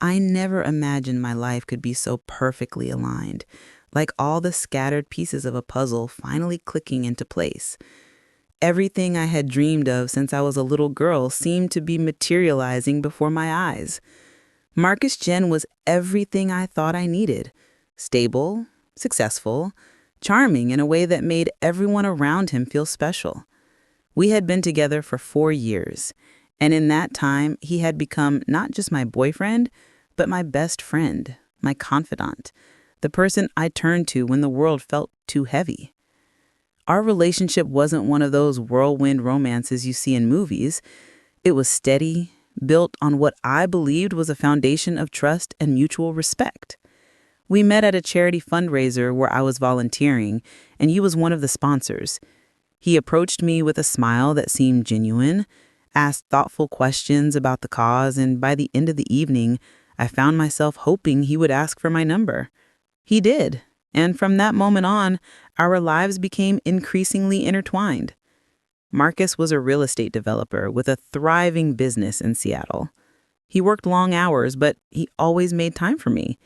I never imagined my life could be so perfectly aligned, like all the scattered pieces of a puzzle finally clicking into place. Everything I had dreamed of since I was a little girl seemed to be materializing before my eyes. Marcus Jen was everything I thought I needed: stable, successful, charming in a way that made everyone around him feel special. We had been together for 4 years, and in that time, he had become not just my boyfriend, but my best friend, my confidant, the person I turned to when the world felt too heavy. Our relationship wasn't one of those whirlwind romances you see in movies. It was steady, built on what I believed was a foundation of trust and mutual respect. We met at a charity fundraiser where I was volunteering, and he was one of the sponsors. He approached me with a smile that seemed genuine, asked thoughtful questions about the cause, and by the end of the evening, I found myself hoping he would ask for my number. He did, and from that moment on, our lives became increasingly intertwined. Marcus was a real estate developer with a thriving business in Seattle. He worked long hours, but he always made time for me.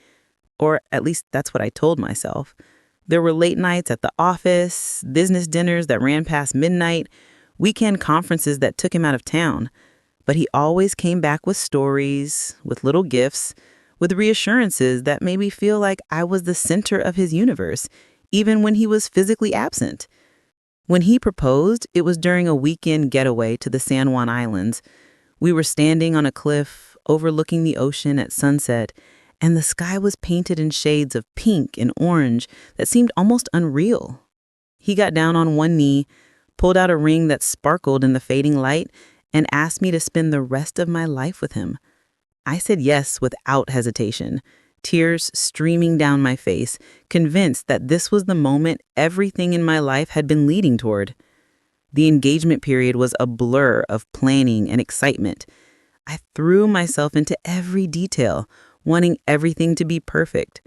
Or at least that's what I told myself. There were late nights at the office, business dinners that ran past midnight, weekend conferences that took him out of town. But he always came back with stories, with little gifts, with reassurances that made me feel like I was the center of his universe, even when he was physically absent. When he proposed, it was during a weekend getaway to the San Juan Islands. We were standing on a cliff overlooking the ocean at sunset, and the sky was painted in shades of pink and orange that seemed almost unreal. He got down on one knee, pulled out a ring that sparkled in the fading light, and asked me to spend the rest of my life with him. I said yes without hesitation, tears streaming down my face, convinced that this was the moment everything in my life had been leading toward. The engagement period was a blur of planning and excitement. I threw myself into every detail, wanting everything to be perfect.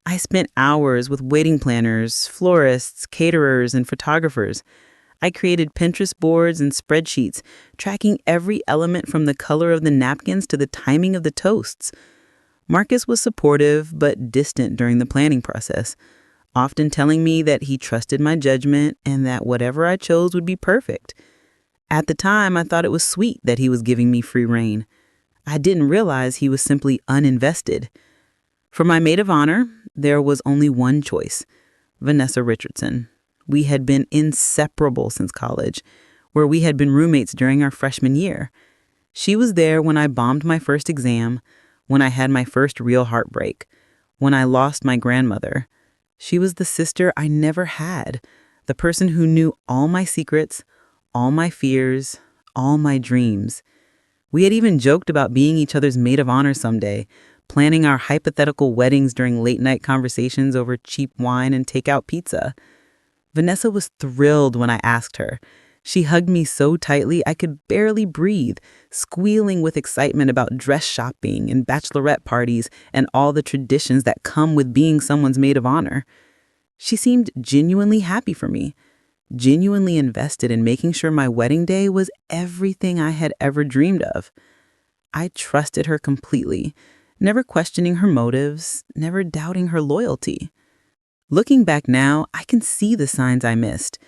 I spent hours with wedding planners, florists, caterers, and photographers. I created Pinterest boards and spreadsheets, tracking every element from the color of the napkins to the timing of the toasts. Marcus was supportive but distant during the planning process, often telling me that he trusted my judgment and that whatever I chose would be perfect. At the time, I thought it was sweet that he was giving me free rein. I didn't realize he was simply uninvested. For my maid of honor, there was only one choice: Vanessa Richardson. We had been inseparable since college, where we had been roommates during our freshman year. She was there when I bombed my first exam, when I had my first real heartbreak, when I lost my grandmother. She was the sister I never had, the person who knew all my secrets, all my fears, all my dreams. We had even joked about being each other's maid of honor someday, planning our hypothetical weddings during late-night conversations over cheap wine and takeout pizza. Vanessa was thrilled when I asked her. She hugged me so tightly I could barely breathe, squealing with excitement about dress shopping and bachelorette parties and all the traditions that come with being someone's maid of honor. She seemed genuinely happy for me, genuinely invested in making sure my wedding day was everything I had ever dreamed of. I trusted her completely, never questioning her motives, never doubting her loyalty. Looking back now, I can see the signs I missed.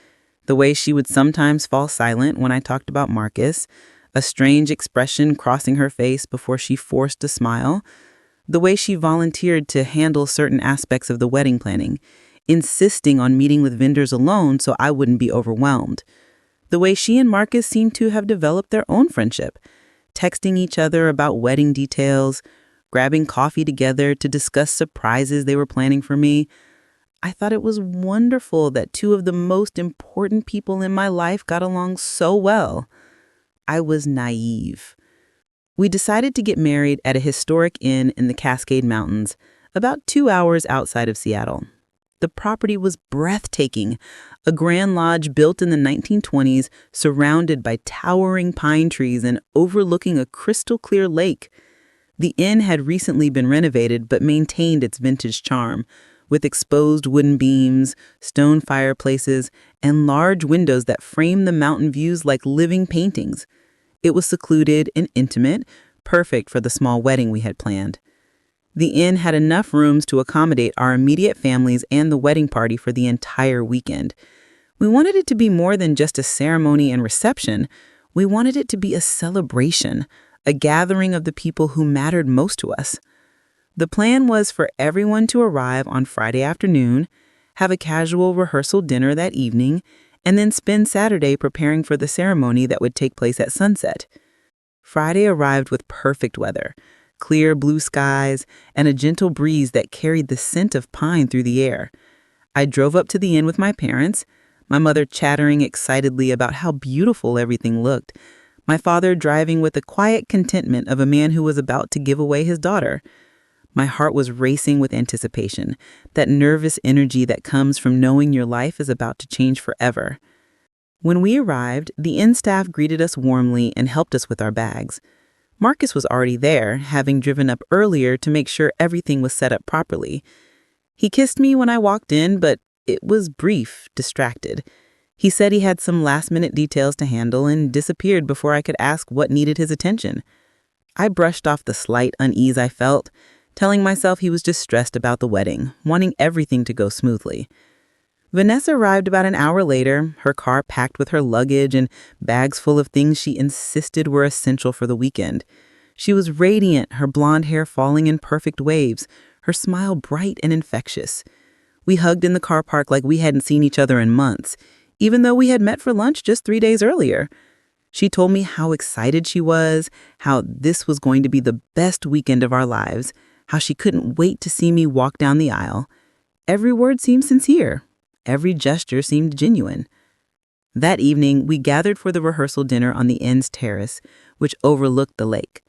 The way she would sometimes fall silent when I talked about Marcus, a strange expression crossing her face before she forced a smile, the way she volunteered to handle certain aspects of the wedding planning, insisting on meeting with vendors alone so I wouldn't be overwhelmed. The way she and Marcus seemed to have developed their own friendship, texting each other about wedding details, grabbing coffee together to discuss surprises they were planning for me. I thought it was wonderful that two of the most important people in my life got along so well. I was naive. We decided to get married at a historic inn in the Cascade Mountains, about 2 hours outside of Seattle. The property was breathtaking, a grand lodge built in the 1920s, surrounded by towering pine trees and overlooking a crystal-clear lake. The inn had recently been renovated but maintained its vintage charm, with exposed wooden beams, stone fireplaces, and large windows that framed the mountain views like living paintings. It was secluded and intimate, perfect for the small wedding we had planned. The inn had enough rooms to accommodate our immediate families and the wedding party for the entire weekend. We wanted it to be more than just a ceremony and reception. We wanted it to be a celebration, a gathering of the people who mattered most to us. The plan was for everyone to arrive on Friday afternoon, have a casual rehearsal dinner that evening, and then spend Saturday preparing for the ceremony that would take place at sunset. Friday arrived with perfect weather, clear blue skies, and a gentle breeze that carried the scent of pine through the air. I drove up to the inn with my parents, my mother chattering excitedly about how beautiful everything looked, my father driving with the quiet contentment of a man who was about to give away his daughter. My heart was racing with anticipation, that nervous energy that comes from knowing your life is about to change forever. When we arrived, the inn staff greeted us warmly and helped us with our bags. Marcus was already there, having driven up earlier to make sure everything was set up properly. He kissed me when I walked in, but it was brief, distracted. He said he had some last-minute details to handle and disappeared before I could ask what needed his attention. I brushed off the slight unease I felt, telling myself he was just stressed about the wedding, wanting everything to go smoothly. Vanessa arrived about an hour later, her car packed with her luggage and bags full of things she insisted were essential for the weekend. She was radiant, her blonde hair falling in perfect waves, her smile bright and infectious. We hugged in the car park like we hadn't seen each other in months, even though we had met for lunch just 3 days earlier. She told me how excited she was, how this was going to be the best weekend of our lives, how she couldn't wait to see me walk down the aisle. Every word seemed sincere. Every gesture seemed genuine. That evening, we gathered for the rehearsal dinner on the inn's terrace, which overlooked the lake.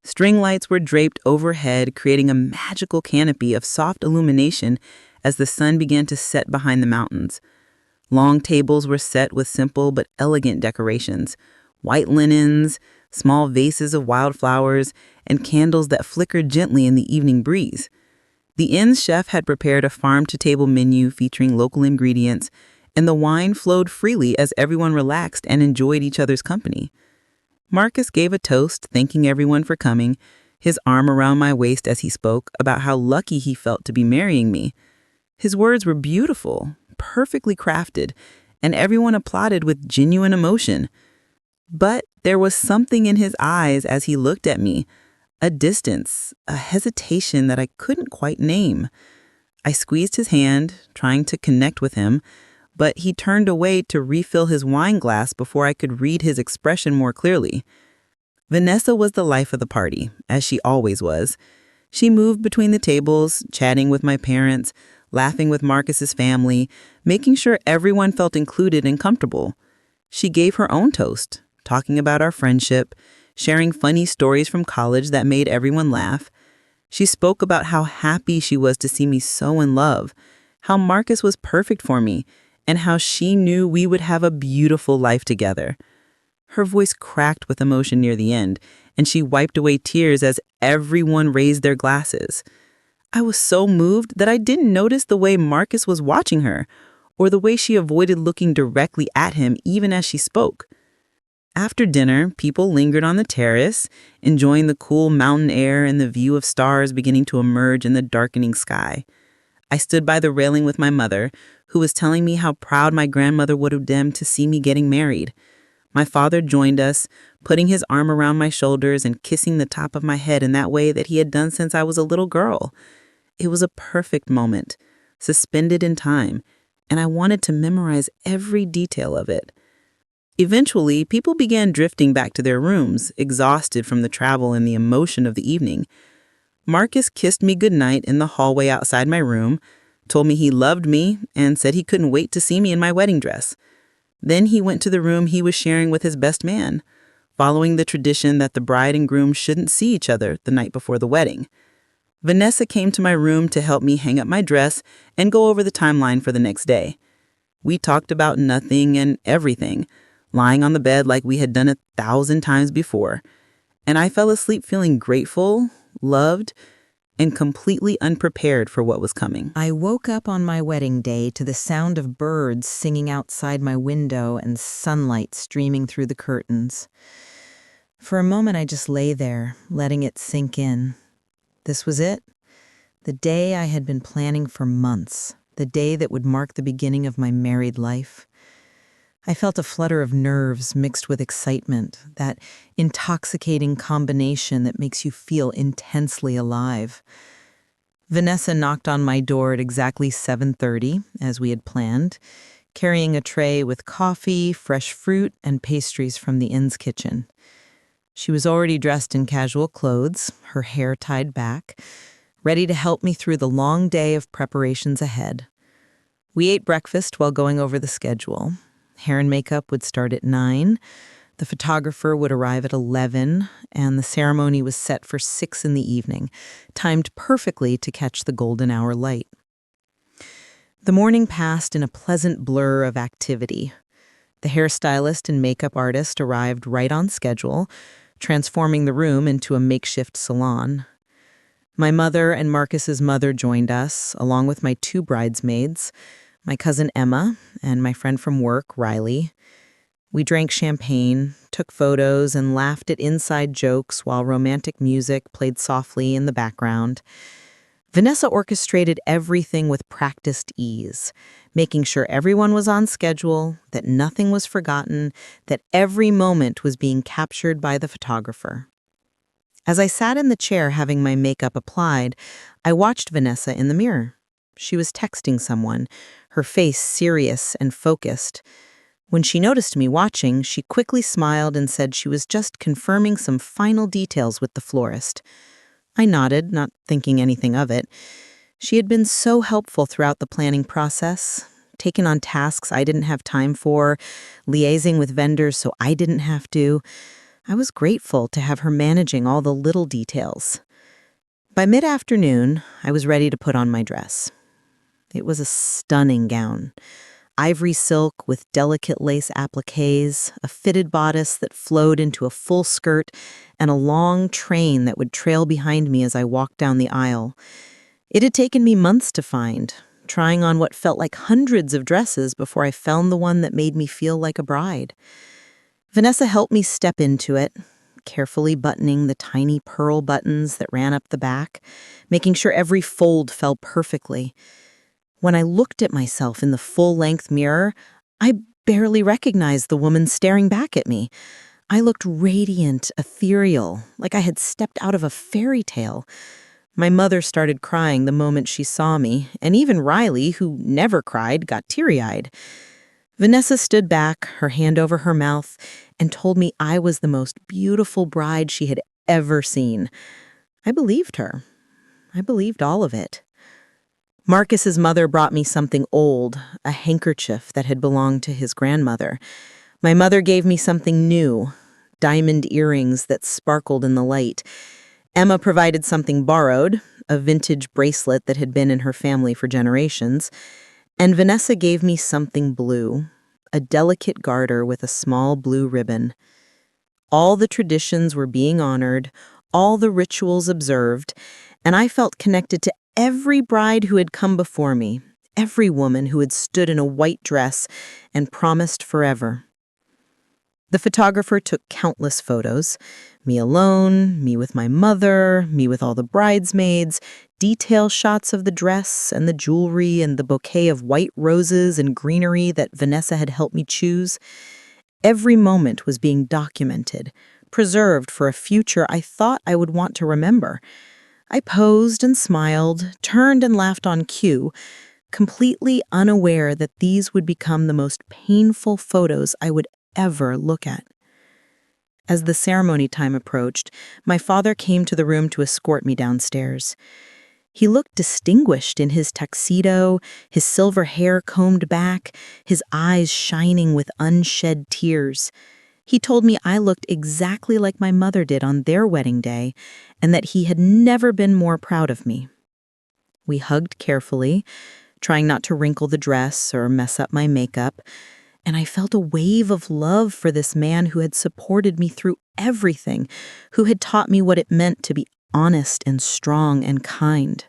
String lights were draped overhead, creating a magical canopy of soft illumination as the sun began to set behind the mountains. Long tables were set with simple but elegant decorations, white linens, small vases of wildflowers, and candles that flickered gently in the evening breeze. The inn's chef had prepared a farm-to-table menu featuring local ingredients, and the wine flowed freely as everyone relaxed and enjoyed each other's company. Marcus gave a toast, thanking everyone for coming, his arm around my waist as he spoke about how lucky he felt to be marrying me. His words were beautiful, perfectly crafted, and everyone applauded with genuine emotion. But there was something in his eyes as he looked at me, a distance, a hesitation that I couldn't quite name. I squeezed his hand, trying to connect with him, but he turned away to refill his wine glass before I could read his expression more clearly. Vanessa was the life of the party, as she always was. She moved between the tables, chatting with my parents, laughing with Marcus's family, making sure everyone felt included and comfortable. She gave her own toast, talking about our friendship, sharing funny stories from college that made everyone laugh. She spoke about how happy she was to see me so in love, how Marcus was perfect for me, and how she knew we would have a beautiful life together. Her voice cracked with emotion near the end, and she wiped away tears as everyone raised their glasses. I was so moved that I didn't notice the way Marcus was watching her, or the way she avoided looking directly at him even as she spoke. After dinner, people lingered on the terrace, enjoying the cool mountain air and the view of stars beginning to emerge in the darkening sky. I stood by the railing with my mother, who was telling me how proud my grandmother would have been to see me getting married. My father joined us, putting his arm around my shoulders and kissing the top of my head in that way that he had done since I was a little girl. It was a perfect moment, suspended in time, and I wanted to memorize every detail of it. Eventually, people began drifting back to their rooms, exhausted from the travel and the emotion of the evening. Marcus kissed me goodnight in the hallway outside my room, told me he loved me, and said he couldn't wait to see me in my wedding dress. Then he went to the room he was sharing with his best man, following the tradition that the bride and groom shouldn't see each other the night before the wedding. Vanessa came to my room to help me hang up my dress and go over the timeline for the next day. We talked about nothing and everything, lying on the bed like we had done 1,000 times before, and I fell asleep feeling grateful, loved, and completely unprepared for what was coming. I woke up on my wedding day to the sound of birds singing outside my window and sunlight streaming through the curtains. For a moment, I just lay there, letting it sink in. This was it. The day I had been planning for months, the day that would mark the beginning of my married life. I felt a flutter of nerves mixed with excitement, that intoxicating combination that makes you feel intensely alive. Vanessa knocked on my door at exactly 7:30, as we had planned, carrying a tray with coffee, fresh fruit, and pastries from the inn's kitchen. She was already dressed in casual clothes, her hair tied back, ready to help me through the long day of preparations ahead. We ate breakfast while going over the schedule. Hair and makeup would start at 9, the photographer would arrive at 11, and the ceremony was set for 6 in the evening, timed perfectly to catch the golden hour light. The morning passed in a pleasant blur of activity. The hairstylist and makeup artist arrived right on schedule, transforming the room into a makeshift salon. My mother and Marcus's mother joined us, along with my 2 bridesmaids, my cousin Emma and my friend from work, Riley. We drank champagne, took photos, and laughed at inside jokes while romantic music played softly in the background. Vanessa orchestrated everything with practiced ease, making sure everyone was on schedule, that nothing was forgotten, that every moment was being captured by the photographer. As I sat in the chair having my makeup applied, I watched Vanessa in the mirror. She was texting someone, her face serious and focused. When she noticed me watching, she quickly smiled and said she was just confirming some final details with the florist. I nodded, not thinking anything of it. She had been so helpful throughout the planning process, taken on tasks I didn't have time for, liaising with vendors so I didn't have to. I was grateful to have her managing all the little details. By mid-afternoon, I was ready to put on my dress. It was a stunning gown. Ivory silk with delicate lace appliques, a fitted bodice that flowed into a full skirt, and a long train that would trail behind me as I walked down the aisle. It had taken me months to find, trying on what felt like hundreds of dresses before I found the one that made me feel like a bride. Vanessa helped me step into it, carefully buttoning the tiny pearl buttons that ran up the back, making sure every fold fell perfectly. When I looked at myself in the full-length mirror, I barely recognized the woman staring back at me. I looked radiant, ethereal, like I had stepped out of a fairy tale. My mother started crying the moment she saw me, and even Riley, who never cried, got teary-eyed. Vanessa stood back, her hand over her mouth, and told me I was the most beautiful bride she had ever seen. I believed her. I believed all of it. Marcus's mother brought me something old, a handkerchief that had belonged to his grandmother. My mother gave me something new, diamond earrings that sparkled in the light. Emma provided something borrowed, a vintage bracelet that had been in her family for generations. And Vanessa gave me something blue, a delicate garter with a small blue ribbon. All the traditions were being honored, all the rituals observed, and I felt connected to every bride who had come before me, every woman who had stood in a white dress and promised forever. The photographer took countless photos, me alone, me with my mother, me with all the bridesmaids, detail shots of the dress and the jewelry and the bouquet of white roses and greenery that Vanessa had helped me choose. Every moment was being documented, preserved for a future I thought I would want to remember. I posed and smiled, turned and laughed on cue, completely unaware that these would become the most painful photos I would ever look at. As the ceremony time approached, my father came to the room to escort me downstairs. He looked distinguished in his tuxedo, his silver hair combed back, his eyes shining with unshed tears. He told me I looked exactly like my mother did on their wedding day, and that he had never been more proud of me. We hugged carefully, trying not to wrinkle the dress or mess up my makeup, and I felt a wave of love for this man who had supported me through everything, who had taught me what it meant to be honest and strong and kind.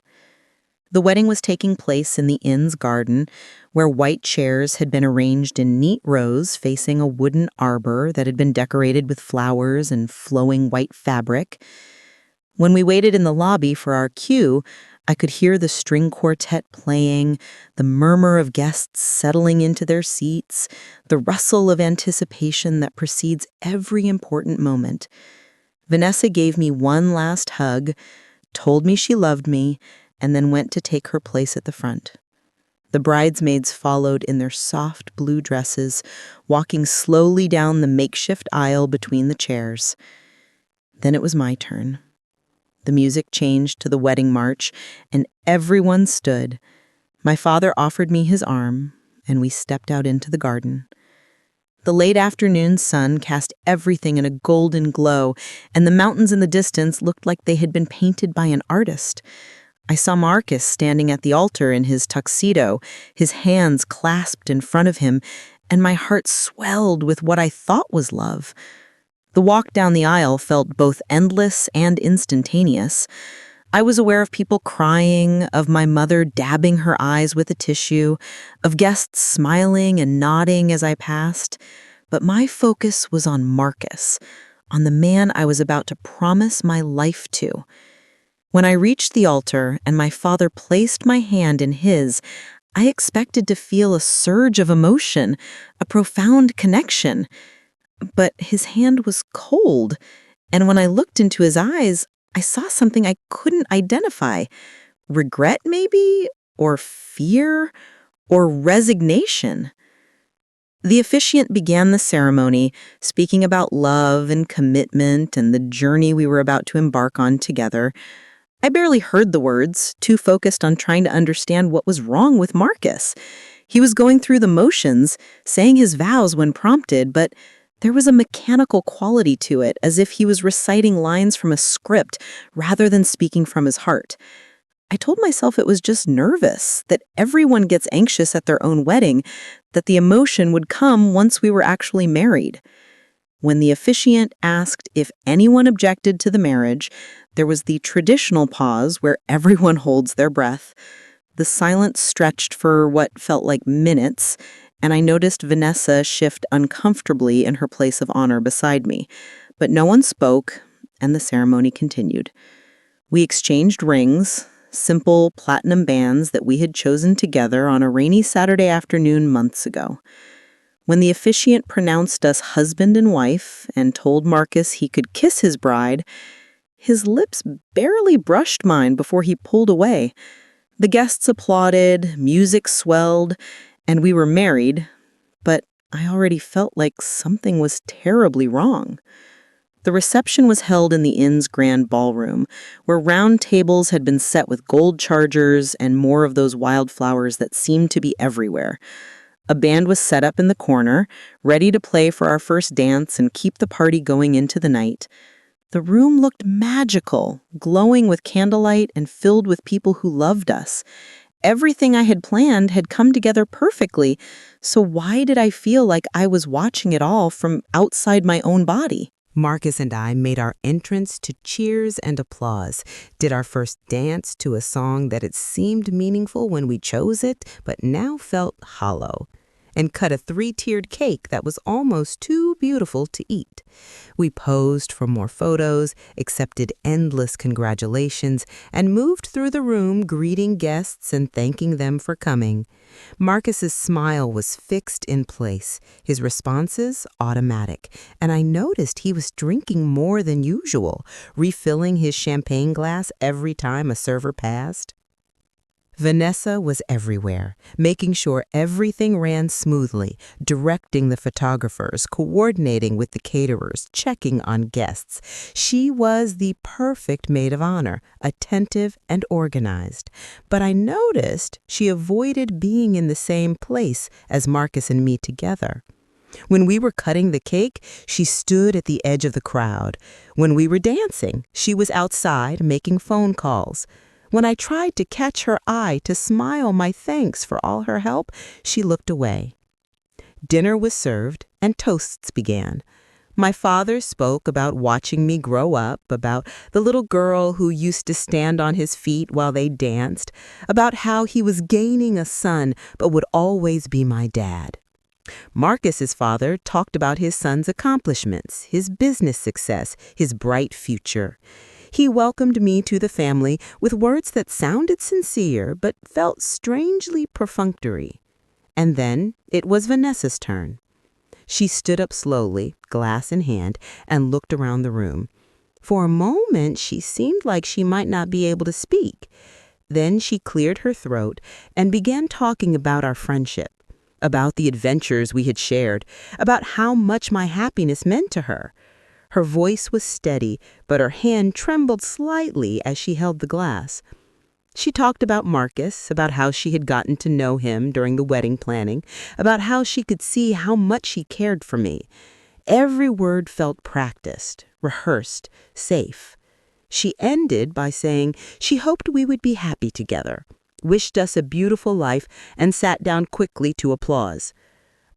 The wedding was taking place in the inn's garden, where white chairs had been arranged in neat rows facing a wooden arbor that had been decorated with flowers and flowing white fabric. When we waited in the lobby for our cue, I could hear the string quartet playing, the murmur of guests settling into their seats, the rustle of anticipation that precedes every important moment. Vanessa gave me one last hug, told me she loved me, and then went to take her place at the front. The bridesmaids followed in their soft blue dresses, walking slowly down the makeshift aisle between the chairs. Then it was my turn. The music changed to the wedding march, and everyone stood. My father offered me his arm, and we stepped out into the garden. The late afternoon sun cast everything in a golden glow, and the mountains in the distance looked like they had been painted by an artist. I saw Marcus standing at the altar in his tuxedo, his hands clasped in front of him, and my heart swelled with what I thought was love. The walk down the aisle felt both endless and instantaneous. I was aware of people crying, of my mother dabbing her eyes with a tissue, of guests smiling and nodding as I passed. But my focus was on Marcus, on the man I was about to promise my life to. When I reached the altar and my father placed my hand in his, I expected to feel a surge of emotion, a profound connection. But his hand was cold, and when I looked into his eyes, I saw something I couldn't identify. Regret, maybe? Or fear? Or resignation? The officiant began the ceremony, speaking about love and commitment and the journey we were about to embark on together. I barely heard the words, too focused on trying to understand what was wrong with Marcus. He was going through the motions, saying his vows when prompted, but there was a mechanical quality to it, as if he was reciting lines from a script rather than speaking from his heart. I told myself it was just nervous, that everyone gets anxious at their own wedding, that the emotion would come once we were actually married. When the officiant asked if anyone objected to the marriage, there was the traditional pause where everyone holds their breath. The silence stretched for what felt like minutes, and I noticed Vanessa shift uncomfortably in her place of honor beside me. But no one spoke, and the ceremony continued. We exchanged rings, simple platinum bands that we had chosen together on a rainy Saturday afternoon months ago. When the officiant pronounced us husband and wife and told Marcus he could kiss his bride, his lips barely brushed mine before he pulled away. The guests applauded, music swelled, and we were married, but I already felt like something was terribly wrong. The reception was held in the inn's grand ballroom, where round tables had been set with gold chargers and more of those wildflowers that seemed to be everywhere. A band was set up in the corner, ready to play for our first dance and keep the party going into the night. The room looked magical, glowing with candlelight and filled with people who loved us. Everything I had planned had come together perfectly, so why did I feel like I was watching it all from outside my own body? Marcus and I made our entrance to cheers and applause, did our first dance to a song that had seemed meaningful when we chose it, but now felt hollow, and cut a 3-tiered cake that was almost too beautiful to eat. We posed for more photos, accepted endless congratulations, and moved through the room greeting guests and thanking them for coming. Marcus's smile was fixed in place, his responses automatic, and I noticed he was drinking more than usual, refilling his champagne glass every time a server passed. Vanessa was everywhere, making sure everything ran smoothly, directing the photographers, coordinating with the caterers, checking on guests. She was the perfect maid of honor, attentive and organized. But I noticed she avoided being in the same place as Marcus and me together. When we were cutting the cake, she stood at the edge of the crowd. When we were dancing, she was outside making phone calls. When I tried to catch her eye to smile my thanks for all her help, she looked away. Dinner was served and toasts began. My father spoke about watching me grow up, about the little girl who used to stand on his feet while they danced, about how he was gaining a son but would always be my dad. Marcus's father talked about his son's accomplishments, his business success, his bright future. He welcomed me to the family with words that sounded sincere but felt strangely perfunctory. And then it was Vanessa's turn. She stood up slowly, glass in hand, and looked around the room. For a moment, she seemed like she might not be able to speak. Then she cleared her throat and began talking about our friendship, about the adventures we had shared, about how much my happiness meant to her. Her voice was steady, but her hand trembled slightly as she held the glass. She talked about Marcus, about how she had gotten to know him during the wedding planning, about how she could see how much he cared for me. Every word felt practiced, rehearsed, safe. She ended by saying she hoped we would be happy together, wished us a beautiful life, and sat down quickly to applause.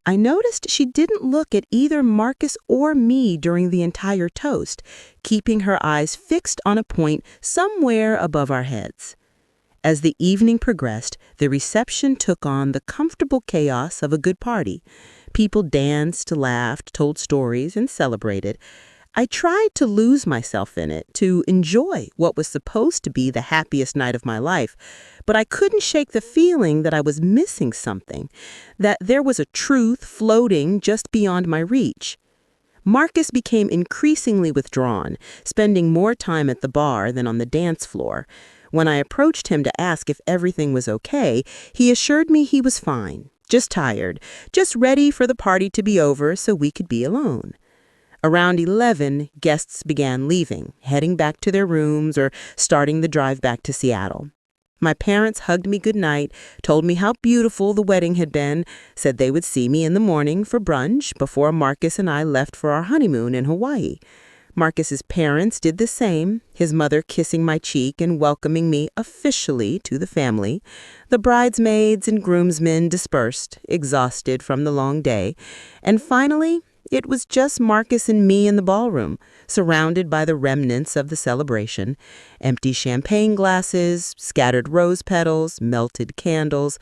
I noticed she didn't look at either Marcus or me during the entire toast, keeping her eyes fixed on a point somewhere above our heads. As the evening progressed, the reception took on the comfortable chaos of a good party. People danced, laughed, told stories, and celebrated. I tried to lose myself in it, to enjoy what was supposed to be the happiest night of my life, but I couldn't shake the feeling that I was missing something, that there was a truth floating just beyond my reach. Marcus became increasingly withdrawn, spending more time at the bar than on the dance floor. When I approached him to ask if everything was okay, he assured me he was fine, just tired, just ready for the party to be over so we could be alone. Around 11, guests began leaving, heading back to their rooms or starting the drive back to Seattle. My parents hugged me goodnight, told me how beautiful the wedding had been, said they would see me in the morning for brunch before Marcus and I left for our honeymoon in Hawaii. Marcus's parents did the same, his mother kissing my cheek and welcoming me officially to the family. The bridesmaids and groomsmen dispersed, exhausted from the long day. And finally, it was just Marcus and me in the ballroom, surrounded by the remnants of the celebration. Empty champagne glasses, scattered rose petals, melted candles.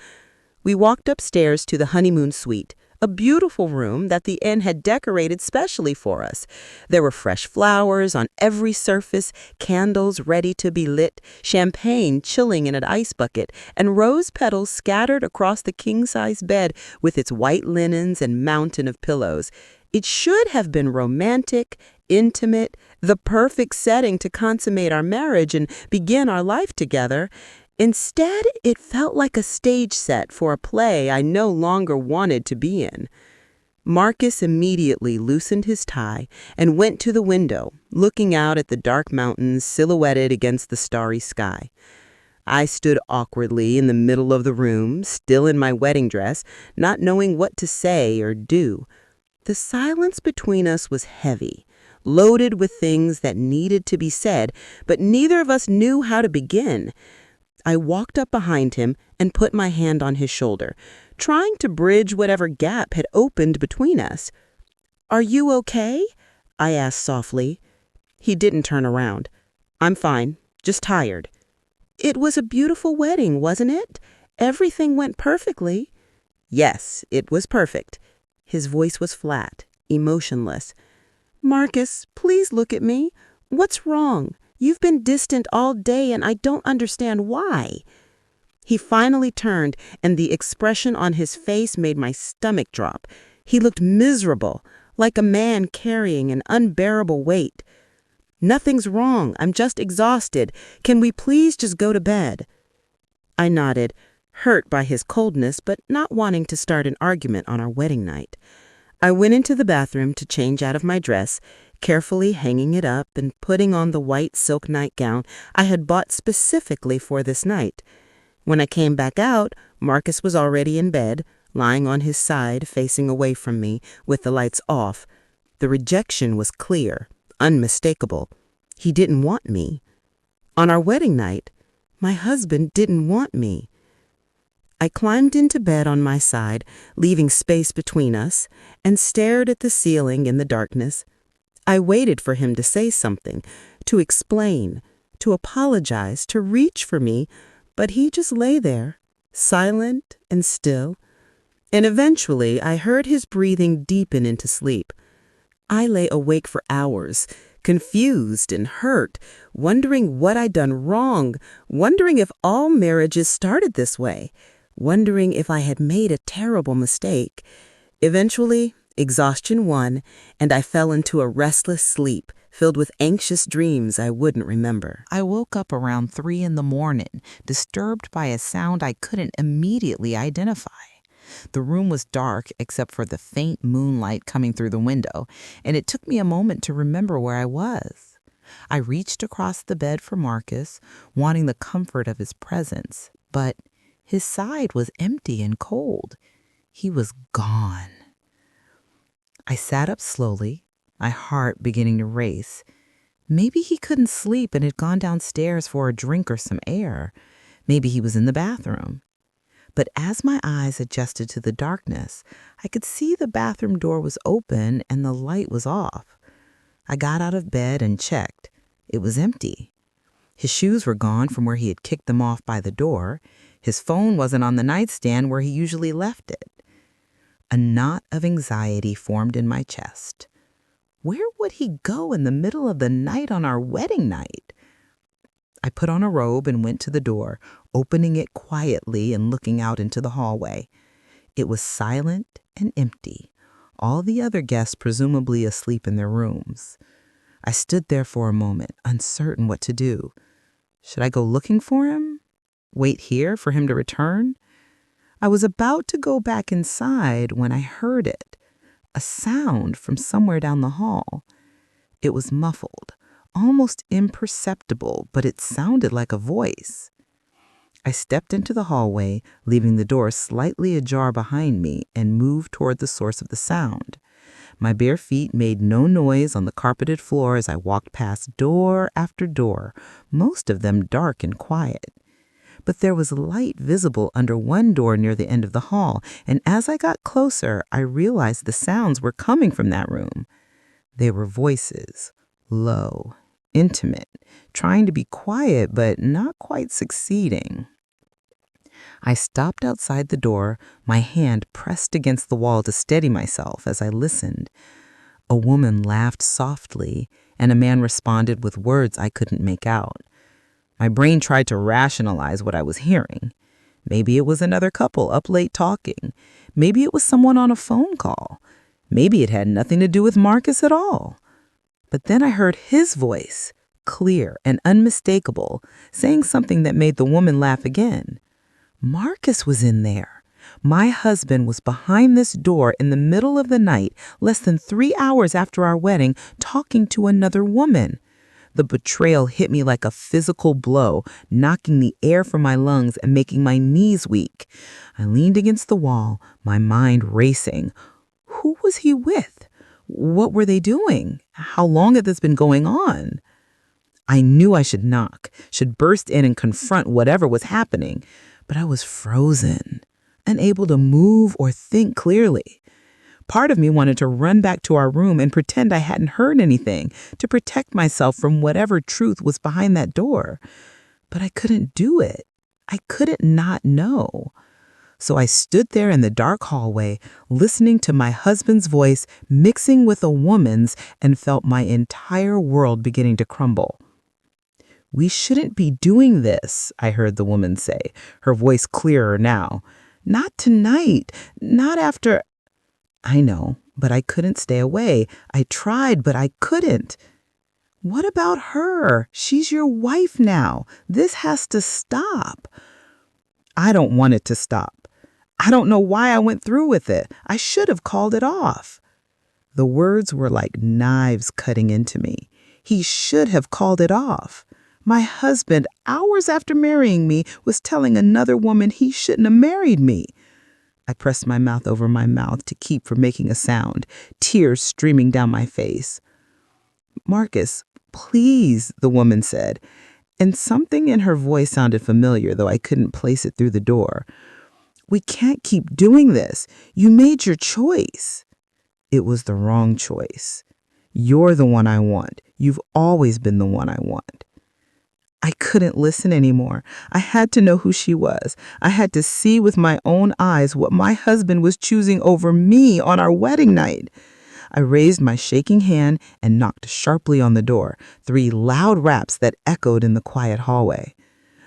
We walked upstairs to the honeymoon suite, a beautiful room that the inn had decorated specially for us. There were fresh flowers on every surface, candles ready to be lit, champagne chilling in an ice bucket, and rose petals scattered across the king-size bed with its white linens and mountain of pillows. It should have been romantic, intimate, the perfect setting to consummate our marriage and begin our life together. Instead, it felt like a stage set for a play I no longer wanted to be in. Marcus immediately loosened his tie and went to the window, looking out at the dark mountains silhouetted against the starry sky. I stood awkwardly in the middle of the room, still in my wedding dress, not knowing what to say or do. The silence between us was heavy, loaded with things that needed to be said, but neither of us knew how to begin. I walked up behind him and put my hand on his shoulder, trying to bridge whatever gap had opened between us. "Are you okay?" I asked softly. He didn't turn around. "I'm fine, just tired." "It was a beautiful wedding, wasn't it? Everything went perfectly." "Yes, it was perfect." His voice was flat, emotionless. "Marcus, please look at me. What's wrong? You've been distant all day and I don't understand why." He finally turned and the expression on his face made my stomach drop. He looked miserable, like a man carrying an unbearable weight. "Nothing's wrong. I'm just exhausted. Can we please just go to bed?" I nodded, hurt by his coldness but not wanting to start an argument on our wedding night. I went into the bathroom to change out of my dress, carefully hanging it up and putting on the white silk nightgown I had bought specifically for this night. When I came back out, Marcus was already in bed, lying on his side facing away from me with the lights off. The rejection was clear, unmistakable. He didn't want me. On our wedding night, my husband didn't want me. I climbed into bed on my side, leaving space between us, and stared at the ceiling in the darkness. I waited for him to say something, to explain, to apologize, to reach for me, but he just lay there, silent and still. And eventually I heard his breathing deepen into sleep. I lay awake for hours, confused and hurt, wondering what I'd done wrong, wondering if all marriages started this way, wondering if I had made a terrible mistake. Eventually, exhaustion won, and I fell into a restless sleep filled with anxious dreams I wouldn't remember. I woke up around 3 in the morning, disturbed by a sound I couldn't immediately identify. The room was dark except for the faint moonlight coming through the window, and it took me a moment to remember where I was. I reached across the bed for Marcus, wanting the comfort of his presence, but his side was empty and cold. He was gone. I sat up slowly, my heart beginning to race. Maybe he couldn't sleep and had gone downstairs for a drink or some air. Maybe he was in the bathroom. But as my eyes adjusted to the darkness, I could see the bathroom door was open and the light was off. I got out of bed and checked. It was empty. His shoes were gone from where he had kicked them off by the door. His phone wasn't on the nightstand where he usually left it. A knot of anxiety formed in my chest. Where would he go in the middle of the night on our wedding night? I put on a robe and went to the door, opening it quietly and looking out into the hallway. It was silent and empty, all the other guests presumably asleep in their rooms. I stood there for a moment, uncertain what to do. Should I go looking for him? Wait here for him to return? I was about to go back inside when I heard it, a sound from somewhere down the hall. It was muffled, almost imperceptible, but it sounded like a voice. I stepped into the hallway, leaving the door slightly ajar behind me, and moved toward the source of the sound. My bare feet made no noise on the carpeted floor as I walked past door after door, most of them dark and quiet. But there was light visible under one door near the end of the hall, and as I got closer, I realized the sounds were coming from that room. They were voices, low, intimate, trying to be quiet but not quite succeeding. I stopped outside the door, my hand pressed against the wall to steady myself as I listened. A woman laughed softly, and a man responded with words I couldn't make out. My brain tried to rationalize what I was hearing. Maybe it was another couple up late talking. Maybe it was someone on a phone call. Maybe it had nothing to do with Marcus at all. But then I heard his voice, clear and unmistakable, saying something that made the woman laugh again. Marcus was in there. My husband was behind this door in the middle of the night, less than 3 hours after our wedding, talking to another woman. The betrayal hit me like a physical blow, knocking the air from my lungs and making my knees weak. I leaned against the wall, my mind racing. Who was he with? What were they doing? How long had this been going on? I knew I should knock, should burst in and confront whatever was happening, but I was frozen, unable to move or think clearly. Part of me wanted to run back to our room and pretend I hadn't heard anything, to protect myself from whatever truth was behind that door. But I couldn't do it. I couldn't not know. So I stood there in the dark hallway, listening to my husband's voice mixing with a woman's, and felt my entire world beginning to crumble. "We shouldn't be doing this," I heard the woman say, her voice clearer now. "Not tonight, not after—" I know, but I couldn't stay away. I tried, but I couldn't. "What about her? She's your wife now. This has to stop." I don't want it to stop. I don't know why I went through with it. I should have called it off. The words were like knives cutting into me. He should have called it off. My husband, hours after marrying me, was telling another woman he shouldn't have married me. I pressed my mouth over my mouth to keep from making a sound, tears streaming down my face. "Marcus, please," the woman said, and something in her voice sounded familiar, though I couldn't place it through the door. "We can't keep doing this. You made your choice." It was the wrong choice. "You're the one I want. You've always been the one I want." I couldn't listen anymore. I had to know who she was. I had to see with my own eyes what my husband was choosing over me on our wedding night. I raised my shaking hand and knocked sharply on the door, 3 loud raps that echoed in the quiet hallway.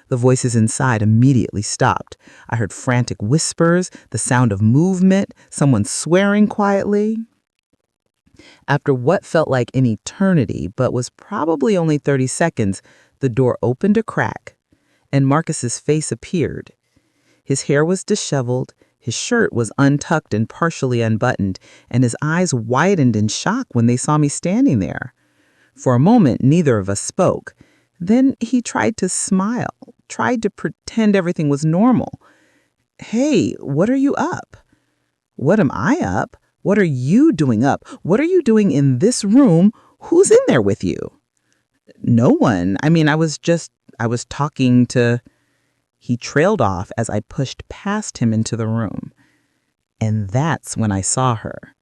The voices inside immediately stopped. I heard frantic whispers, the sound of movement, someone swearing quietly. After what felt like an eternity, but was probably only 30 seconds, the door opened a crack, and Marcus's face appeared. His hair was disheveled, his shirt was untucked and partially unbuttoned, and his eyes widened in shock when they saw me standing there. For a moment, neither of us spoke. Then he tried to smile, tried to pretend everything was normal. "Hey, what are you up?" "What am I up? What are you doing up? What are you doing in this room? Who's in there with you?" "No one. I was talking to..." He trailed off as I pushed past him into the room. And that's when I saw her.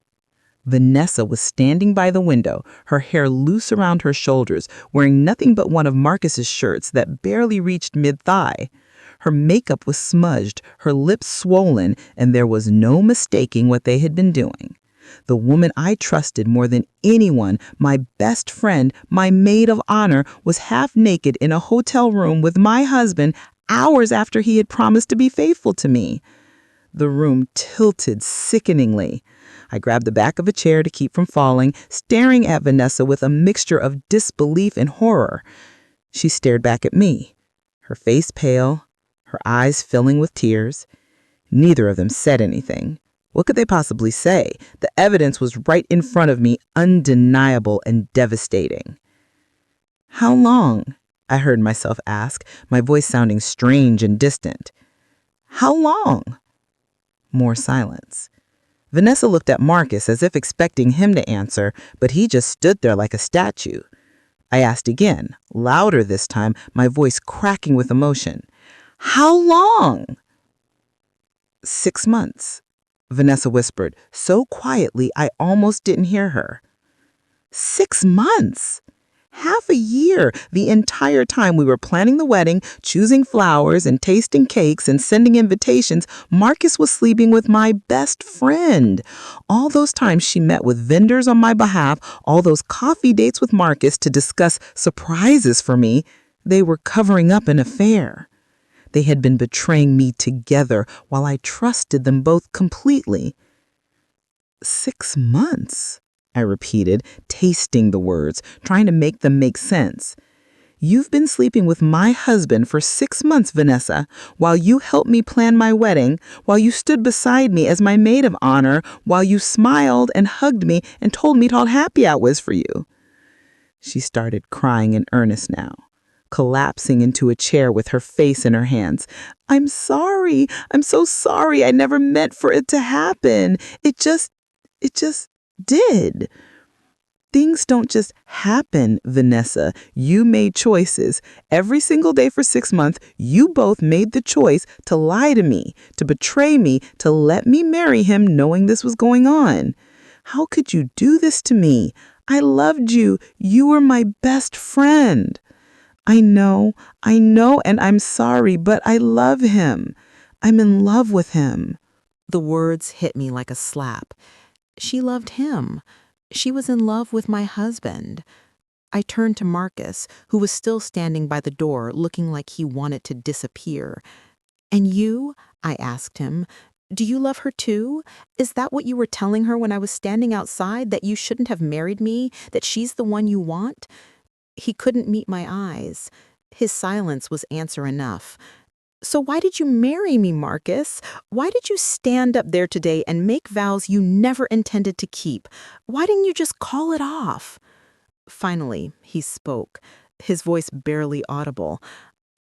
Vanessa was standing by the window, her hair loose around her shoulders, wearing nothing but one of Marcus's shirts that barely reached mid-thigh. Her makeup was smudged, her lips swollen, and there was no mistaking what they had been doing. The woman I trusted more than anyone, my best friend, my maid of honor, was half naked in a hotel room with my husband hours after he had promised to be faithful to me. The room tilted sickeningly. I grabbed the back of a chair to keep from falling, staring at Vanessa with a mixture of disbelief and horror. She stared back at me, her face pale, her eyes filling with tears. Neither of them said anything. What could they possibly say? The evidence was right in front of me, undeniable and devastating. "How long?" I heard myself ask, my voice sounding strange and distant. "How long?" More silence. Vanessa looked at Marcus as if expecting him to answer, but he just stood there like a statue. I asked again, louder this time, my voice cracking with emotion. "How long?" "6 months," Vanessa whispered, so quietly I almost didn't hear her. 6 months! Half a year, the entire time we were planning the wedding, choosing flowers and tasting cakes and sending invitations, Marcus was sleeping with my best friend. All those times she met with vendors on my behalf, all those coffee dates with Marcus to discuss surprises for me, they were covering up an affair. They had been betraying me together while I trusted them both completely. 6 months, I repeated, tasting the words, trying to make them make sense. "You've been sleeping with my husband for 6 months, Vanessa, while you helped me plan my wedding, while you stood beside me as my maid of honor, while you smiled and hugged me and told me how happy I was for you." She started crying in earnest now, collapsing into a chair with her face in her hands. "I'm sorry. I'm so sorry. I never meant for it to happen. It just did." "Things don't just happen, Vanessa. You made choices. Every single day for 6 months, you both made the choice to lie to me, to betray me, to let me marry him knowing this was going on. How could you do this to me? I loved you. You were my best friend." I know, and I'm sorry, but I love him. I'm in love with him." The words hit me like a slap. She loved him. She was in love with my husband. I turned to Marcus, who was still standing by the door, looking like he wanted to disappear. "And you?" I asked him. "Do you love her too? Is that what you were telling her when I was standing outside, that you shouldn't have married me, that she's the one you want?" He couldn't meet my eyes. His silence was answer enough. "So why did you marry me, Marcus? Why did you stand up there today and make vows you never intended to keep? Why didn't you just call it off?" Finally, he spoke, his voice barely audible.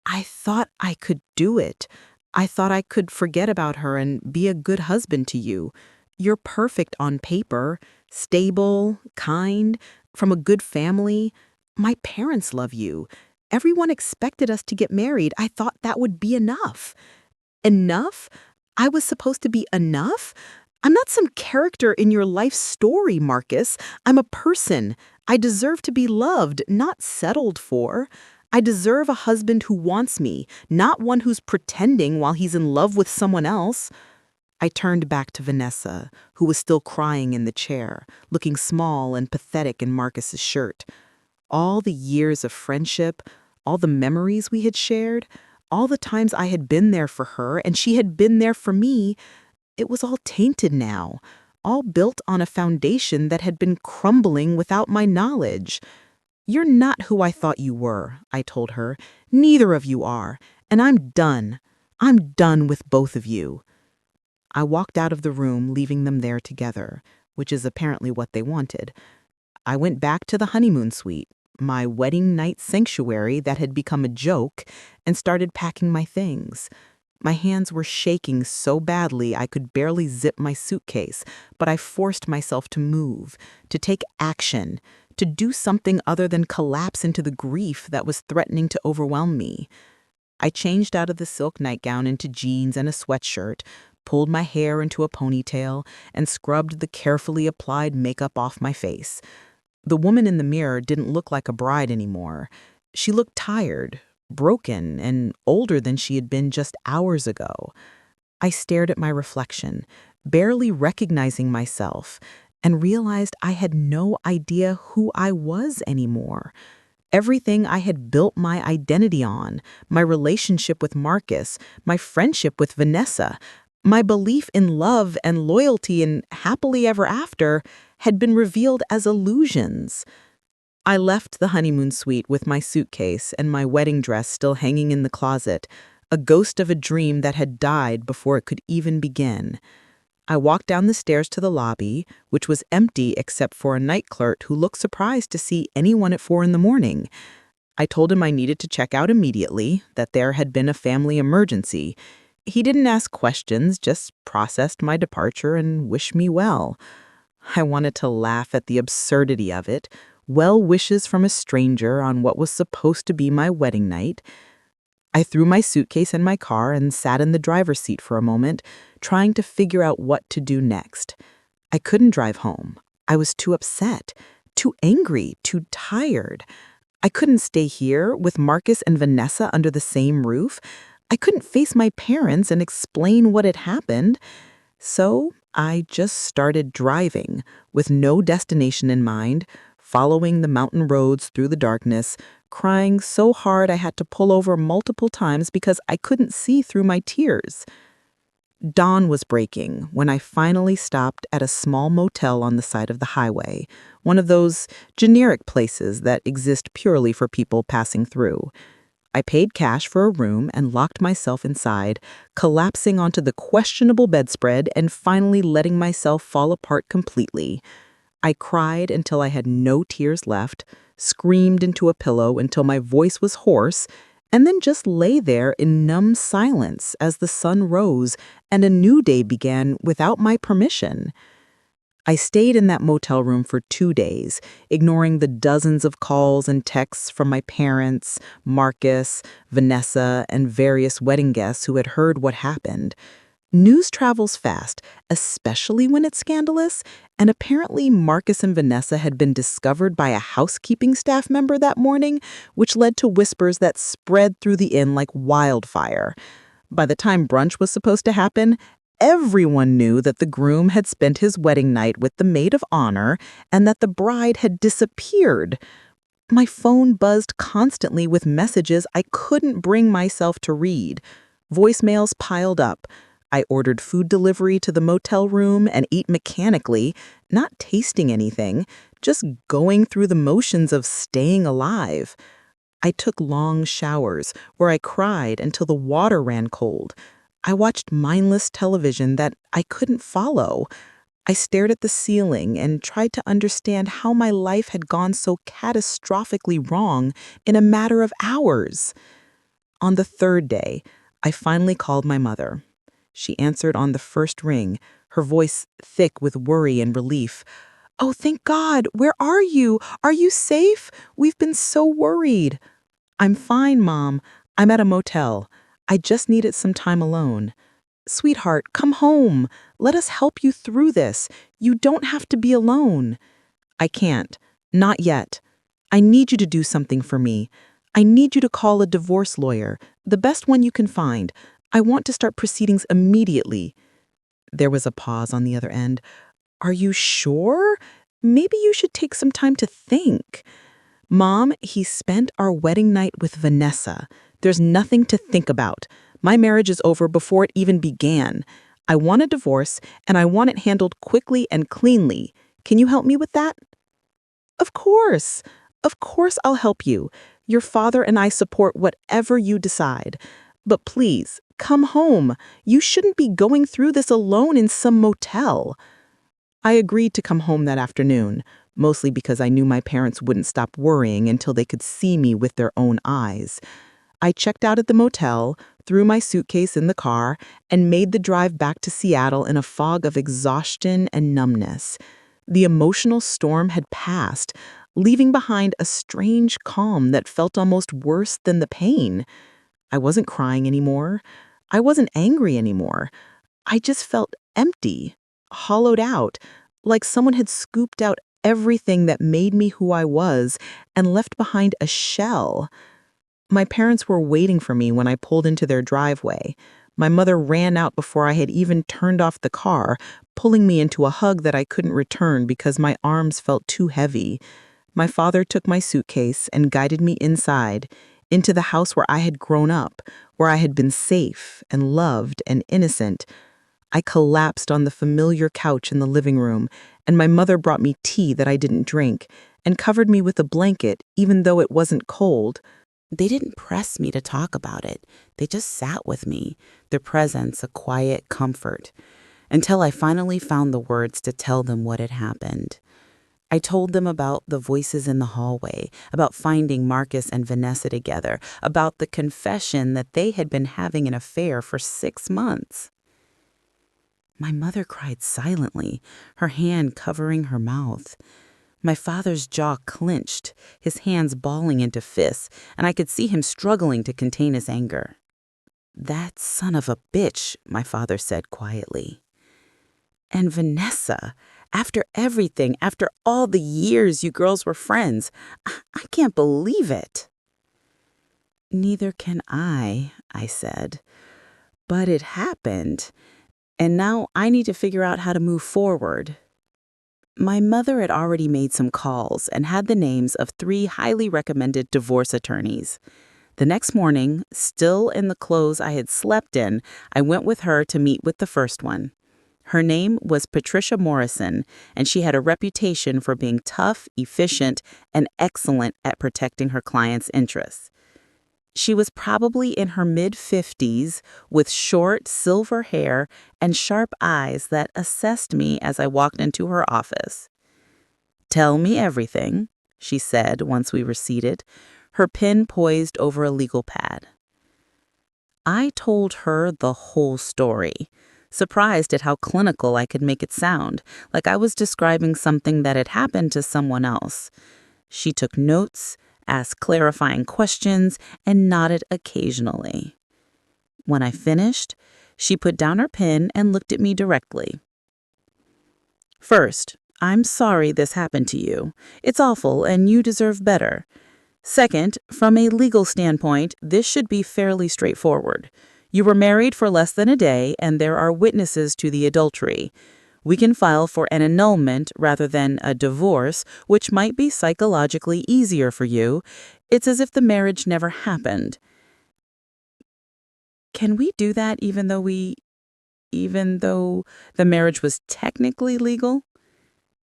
"I thought I could do it. I thought I could forget about her and be a good husband to you. You're perfect on paper, stable, kind, from a good family. My parents love you. Everyone expected us to get married. I thought that would be enough." Enough? I was supposed to be enough? I'm not some character in your life story, Marcus. I'm a person. I deserve to be loved, not settled for. I deserve a husband who wants me, not one who's pretending while he's in love with someone else. I turned back to Vanessa, who was still crying in the chair, looking small and pathetic in Marcus's shirt. All the years of friendship, all the memories we had shared, all the times I had been there for her and she had been there for me, it was all tainted now, all built on a foundation that had been crumbling without my knowledge. "You're not who I thought you were," I told her. "Neither of you are, and I'm done. I'm done with both of you." I walked out of the room, leaving them there together, which is apparently what they wanted. I went back to the honeymoon suite, my wedding night sanctuary that had become a joke, and started packing my things. My hands were shaking so badly I could barely zip my suitcase, but I forced myself to move, to take action, to do something other than collapse into the grief that was threatening to overwhelm me. I changed out of the silk nightgown into jeans and a sweatshirt, pulled my hair into a ponytail, and scrubbed the carefully applied makeup off my face. The woman in the mirror didn't look like a bride anymore. She looked tired, broken, and older than she had been just hours ago. I stared at my reflection, barely recognizing myself, and realized I had no idea who I was anymore. Everything I had built my identity on, my relationship with Marcus, my friendship with Vanessa, my belief in love and loyalty and happily ever after, had been revealed as illusions. I left the honeymoon suite with my suitcase and my wedding dress still hanging in the closet, a ghost of a dream that had died before it could even begin. I walked down the stairs to the lobby, which was empty except for a night clerk who looked surprised to see anyone at 4 in the morning. I told him I needed to check out immediately, that there had been a family emergency. He didn't ask questions, just processed my departure and wished me well. I wanted to laugh at the absurdity of it. Well wishes from a stranger on what was supposed to be my wedding night. I threw my suitcase in my car and sat in the driver's seat for a moment, trying to figure out what to do next. I couldn't drive home. I was too upset, too angry, too tired. I couldn't stay here with Marcus and Vanessa under the same roof. I couldn't face my parents and explain what had happened. So I just started driving, with no destination in mind, following the mountain roads through the darkness, crying so hard I had to pull over multiple times because I couldn't see through my tears. Dawn was breaking when I finally stopped at a small motel on the side of the highway, one of those generic places that exist purely for people passing through. I paid cash for a room and locked myself inside, collapsing onto the questionable bedspread and finally letting myself fall apart completely. I cried until I had no tears left, screamed into a pillow until my voice was hoarse, and then just lay there in numb silence as the sun rose and a new day began without my permission. I stayed in that motel room for 2 days, ignoring the dozens of calls and texts from my parents, Marcus, Vanessa, and various wedding guests who had heard what happened. News travels fast, especially when it's scandalous, and apparently Marcus and Vanessa had been discovered by a housekeeping staff member that morning, which led to whispers that spread through the inn like wildfire. By the time brunch was supposed to happen, everyone knew that the groom had spent his wedding night with the maid of honor and that the bride had disappeared. My phone buzzed constantly with messages I couldn't bring myself to read. Voicemails piled up. I ordered food delivery to the motel room and ate mechanically, not tasting anything, just going through the motions of staying alive. I took long showers where I cried until the water ran cold. I watched mindless television that I couldn't follow. I stared at the ceiling and tried to understand how my life had gone so catastrophically wrong in a matter of hours. On the 3rd day, I finally called my mother. She answered on the first ring, her voice thick with worry and relief. "Oh, thank God! Where are you? Are you safe? We've been so worried." "I'm fine, Mom. I'm at a motel. I just needed some time alone." "Sweetheart, come home. Let us help you through this. You don't have to be alone." "I can't. Not yet. I need you to do something for me. I need you to call a divorce lawyer, the best one you can find. I want to start proceedings immediately." There was a pause on the other end. Are you sure? Maybe you should take some time to think. Mom, he spent our wedding night with Vanessa. There's nothing to think about. My marriage is over before it even began. I want a divorce, and I want it handled quickly and cleanly. Can you help me with that? Of course. Of course I'll help you. Your father and I support whatever you decide. But please, come home. You shouldn't be going through this alone in some motel. I agreed to come home that afternoon, mostly because I knew my parents wouldn't stop worrying until they could see me with their own eyes. I checked out at the motel, threw my suitcase in the car, and made the drive back to Seattle in a fog of exhaustion and numbness. The emotional storm had passed, leaving behind a strange calm that felt almost worse than the pain. I wasn't crying anymore. I wasn't angry anymore. I just felt empty, hollowed out, like someone had scooped out everything that made me who I was and left behind a shell. My parents were waiting for me when I pulled into their driveway. My mother ran out before I had even turned off the car, pulling me into a hug that I couldn't return because my arms felt too heavy. My father took my suitcase and guided me inside, into the house where I had grown up, where I had been safe and loved and innocent. I collapsed on the familiar couch in the living room, and my mother brought me tea that I didn't drink and covered me with a blanket, even though it wasn't cold. They didn't press me to talk about it. They just sat with me, their presence a quiet comfort, until I finally found the words to tell them what had happened. I told them about the voices in the hallway, about finding Marcus and Vanessa together, about the confession that they had been having an affair for 6 months. My mother cried silently, her hand covering her mouth. My father's jaw clenched, his hands balling into fists, and I could see him struggling to contain his anger. "That son of a bitch," my father said quietly. "And Vanessa, after everything, after all the years you girls were friends, I can't believe it." "Neither can I said. "But it happened, and now I need to figure out how to move forward." My mother had already made some calls and had the names of 3 highly recommended divorce attorneys. The next morning, still in the clothes I had slept in, I went with her to meet with the first one. Her name was Patricia Morrison, and she had a reputation for being tough, efficient, and excellent at protecting her clients' interests. She was probably in her mid-50s, with short, silver hair and sharp eyes that assessed me as I walked into her office. "Tell me everything," she said once we were seated, her pen poised over a legal pad. I told her the whole story, surprised at how clinical I could make it sound, like I was describing something that had happened to someone else. She took notes, asked clarifying questions, and nodded occasionally. When I finished, she put down her pen and looked at me directly. "First, I'm sorry this happened to you. It's awful and you deserve better. Second, from a legal standpoint, this should be fairly straightforward. You were married for less than a day and there are witnesses to the adultery. We can file for an annulment rather than a divorce, which might be psychologically easier for you. It's as if the marriage never happened. Can we do that even though the marriage was technically legal?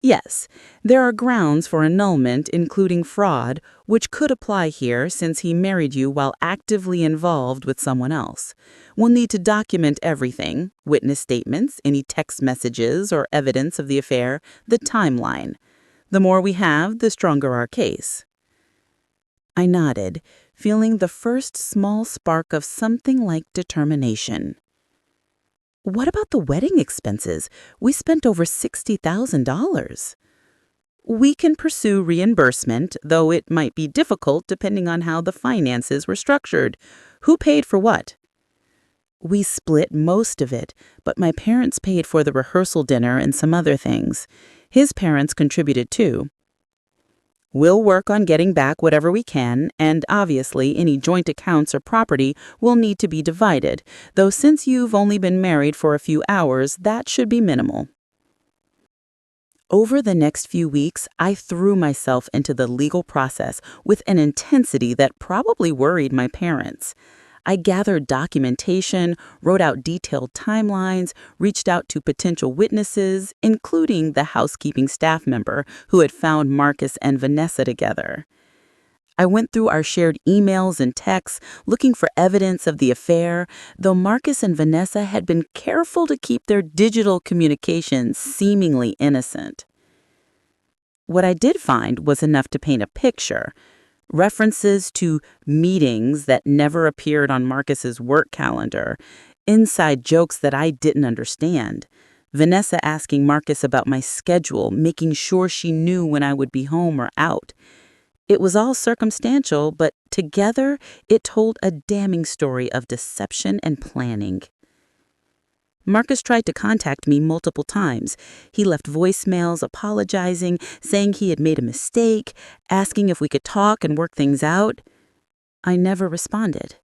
Yes, there are grounds for annulment, including fraud, which could apply here since he married you while actively involved with someone else. We'll need to document everything, witness statements, any text messages or evidence of the affair, the timeline. The more we have, the stronger our case." I nodded, feeling the first small spark of something like determination. "What about the wedding expenses? We spent over $60,000. "We can pursue reimbursement, though it might be difficult depending on how the finances were structured. Who paid for what?" "We split most of it, but my parents paid for the rehearsal dinner and some other things. His parents contributed too." We'll work on getting back whatever we can, and obviously any joint accounts or property will need to be divided, though since you've only been married for a few hours, that should be minimal. Over the next few weeks, I threw myself into the legal process with an intensity that probably worried my parents. I gathered documentation, wrote out detailed timelines, reached out to potential witnesses, including the housekeeping staff member who had found Marcus and Vanessa together. I went through our shared emails and texts looking for evidence of the affair, though Marcus and Vanessa had been careful to keep their digital communications seemingly innocent. What I did find was enough to paint a picture. References to meetings that never appeared on Marcus's work calendar, inside jokes that I didn't understand, Vanessa asking Marcus about my schedule, making sure she knew when I would be home or out. It was all circumstantial, but together it told a damning story of deception and planning. Marcus tried to contact me multiple times. He left voicemails apologizing, saying he had made a mistake, asking if we could talk and work things out. I never responded.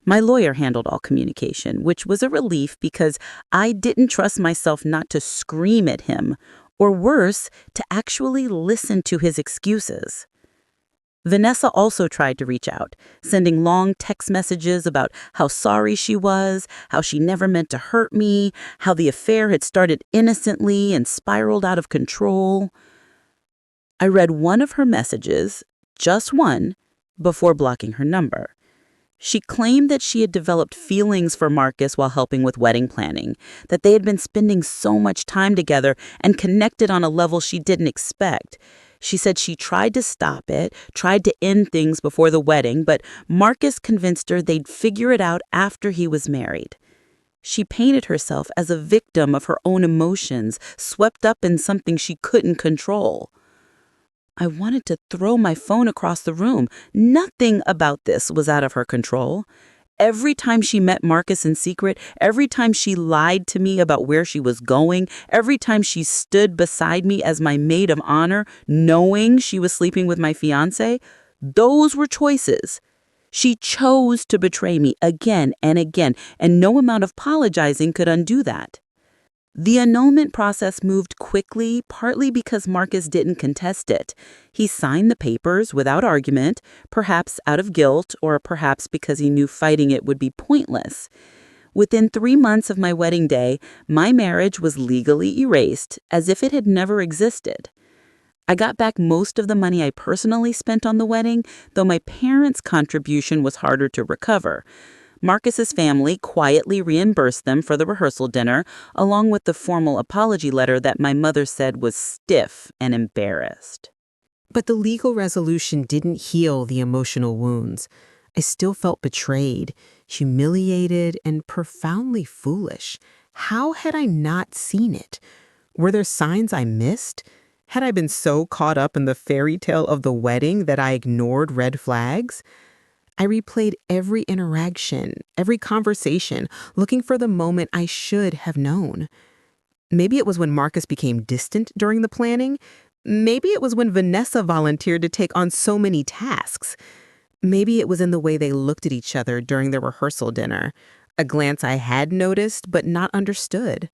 My lawyer handled all communication, which was a relief because I didn't trust myself not to scream at him, or worse, to actually listen to his excuses. Vanessa also tried to reach out, sending long text messages about how sorry she was, how she never meant to hurt me, how the affair had started innocently and spiraled out of control. I read one of her messages, just one, before blocking her number. She claimed that she had developed feelings for Marcus while helping with wedding planning, that they had been spending so much time together and connected on a level she didn't expect. She said she tried to stop it, tried to end things before the wedding, but Marcus convinced her they'd figure it out after he was married. She painted herself as a victim of her own emotions, swept up in something she couldn't control. I wanted to throw my phone across the room. Nothing about this was out of her control. Every time she met Marcus in secret, every time she lied to me about where she was going, every time she stood beside me as my maid of honor, knowing she was sleeping with my fiancé, those were choices. She chose to betray me again and again, and no amount of apologizing could undo that. The annulment process moved quickly, partly because Marcus didn't contest it. He signed the papers without argument, perhaps out of guilt, or perhaps because he knew fighting it would be pointless. Within 3 months of my wedding day, my marriage was legally erased, as if it had never existed. I got back most of the money I personally spent on the wedding, though my parents' contribution was harder to recover. Marcus's family quietly reimbursed them for the rehearsal dinner, along with the formal apology letter that my mother said was stiff and embarrassed. But the legal resolution didn't heal the emotional wounds. I still felt betrayed, humiliated, and profoundly foolish. How had I not seen it? Were there signs I missed? Had I been so caught up in the fairy tale of the wedding that I ignored red flags? I replayed every interaction, every conversation, looking for the moment I should have known. Maybe it was when Marcus became distant during the planning. Maybe it was when Vanessa volunteered to take on so many tasks. Maybe it was in the way they looked at each other during the rehearsal dinner, a glance I had noticed but not understood.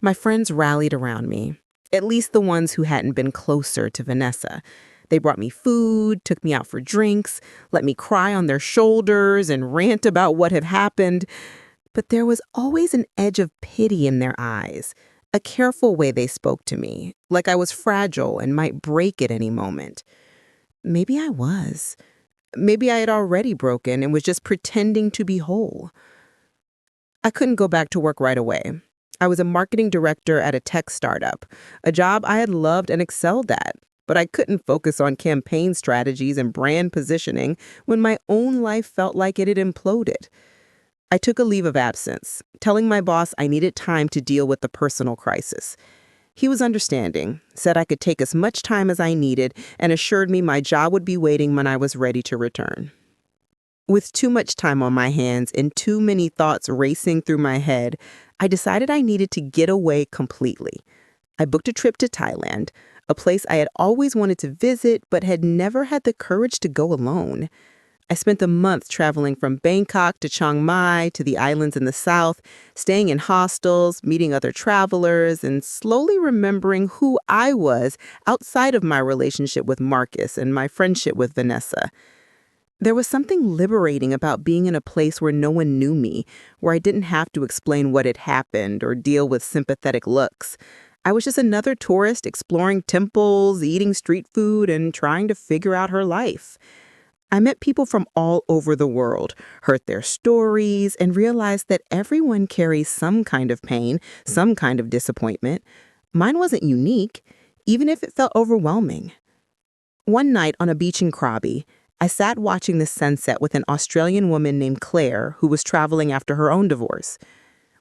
My friends rallied around me, at least the ones who hadn't been closer to Vanessa. They brought me food, took me out for drinks, let me cry on their shoulders and rant about what had happened. But there was always an edge of pity in their eyes, a careful way they spoke to me, like I was fragile and might break at any moment. Maybe I was. Maybe I had already broken and was just pretending to be whole. I couldn't go back to work right away. I was a marketing director at a tech startup, a job I had loved and excelled at. But I couldn't focus on campaign strategies and brand positioning when my own life felt like it had imploded. I took a leave of absence, telling my boss I needed time to deal with the personal crisis. He was understanding, said I could take as much time as I needed, and assured me my job would be waiting when I was ready to return. With too much time on my hands and too many thoughts racing through my head, I decided I needed to get away completely. I booked a trip to Thailand, a place I had always wanted to visit but had never had the courage to go alone. I spent a month traveling from Bangkok to Chiang Mai to the islands in the south, staying in hostels, meeting other travelers, and slowly remembering who I was outside of my relationship with Marcus and my friendship with Vanessa. There was something liberating about being in a place where no one knew me, where I didn't have to explain what had happened or deal with sympathetic looks. I was just another tourist exploring temples, eating street food, and trying to figure out her life. I met people from all over the world, heard their stories, and realized that everyone carries some kind of pain, some kind of disappointment. Mine wasn't unique, even if it felt overwhelming. One night on a beach in Krabi, I sat watching the sunset with an Australian woman named Claire who was traveling after her own divorce.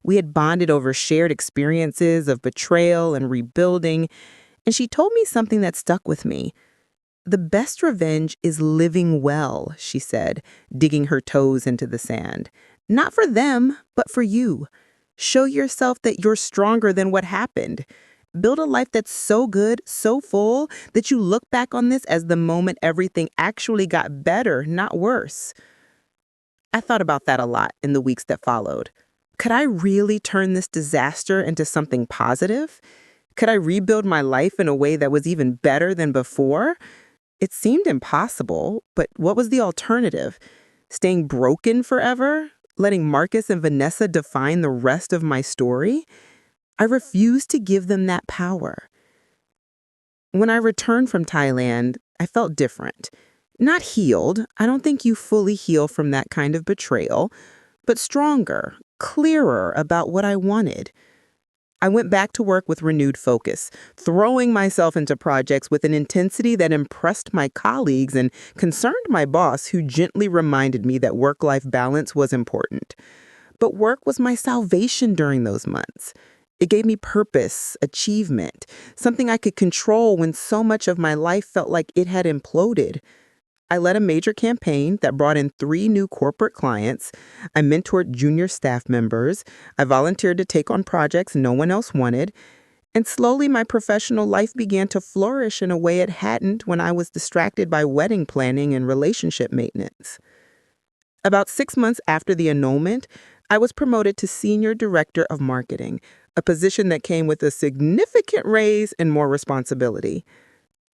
We had bonded over shared experiences of betrayal and rebuilding, and she told me something that stuck with me. "The best revenge is living well," she said, digging her toes into the sand. "Not for them, but for you. Show yourself that you're stronger than what happened. Build a life that's so good, so full, that you look back on this as the moment everything actually got better, not worse." I thought about that a lot in the weeks that followed. Could I really turn this disaster into something positive? Could I rebuild my life in a way that was even better than before? It seemed impossible, but what was the alternative? Staying broken forever? Letting Marcus and Vanessa define the rest of my story? I refused to give them that power. When I returned from Thailand, I felt different. Not healed. I don't think you fully heal from that kind of betrayal, but stronger, clearer about what I wanted. I went back to work with renewed focus, throwing myself into projects with an intensity that impressed my colleagues and concerned my boss, who gently reminded me that work-life balance was important. But work was my salvation during those months. It gave me purpose, achievement, something I could control when so much of my life felt like it had imploded. I led a major campaign that brought in 3 new corporate clients. I mentored junior staff members. I volunteered to take on projects no one else wanted. And slowly my professional life began to flourish in a way it hadn't when I was distracted by wedding planning and relationship maintenance. About 6 months after the annulment, I was promoted to Senior Director of Marketing, a position that came with a significant raise and more responsibility.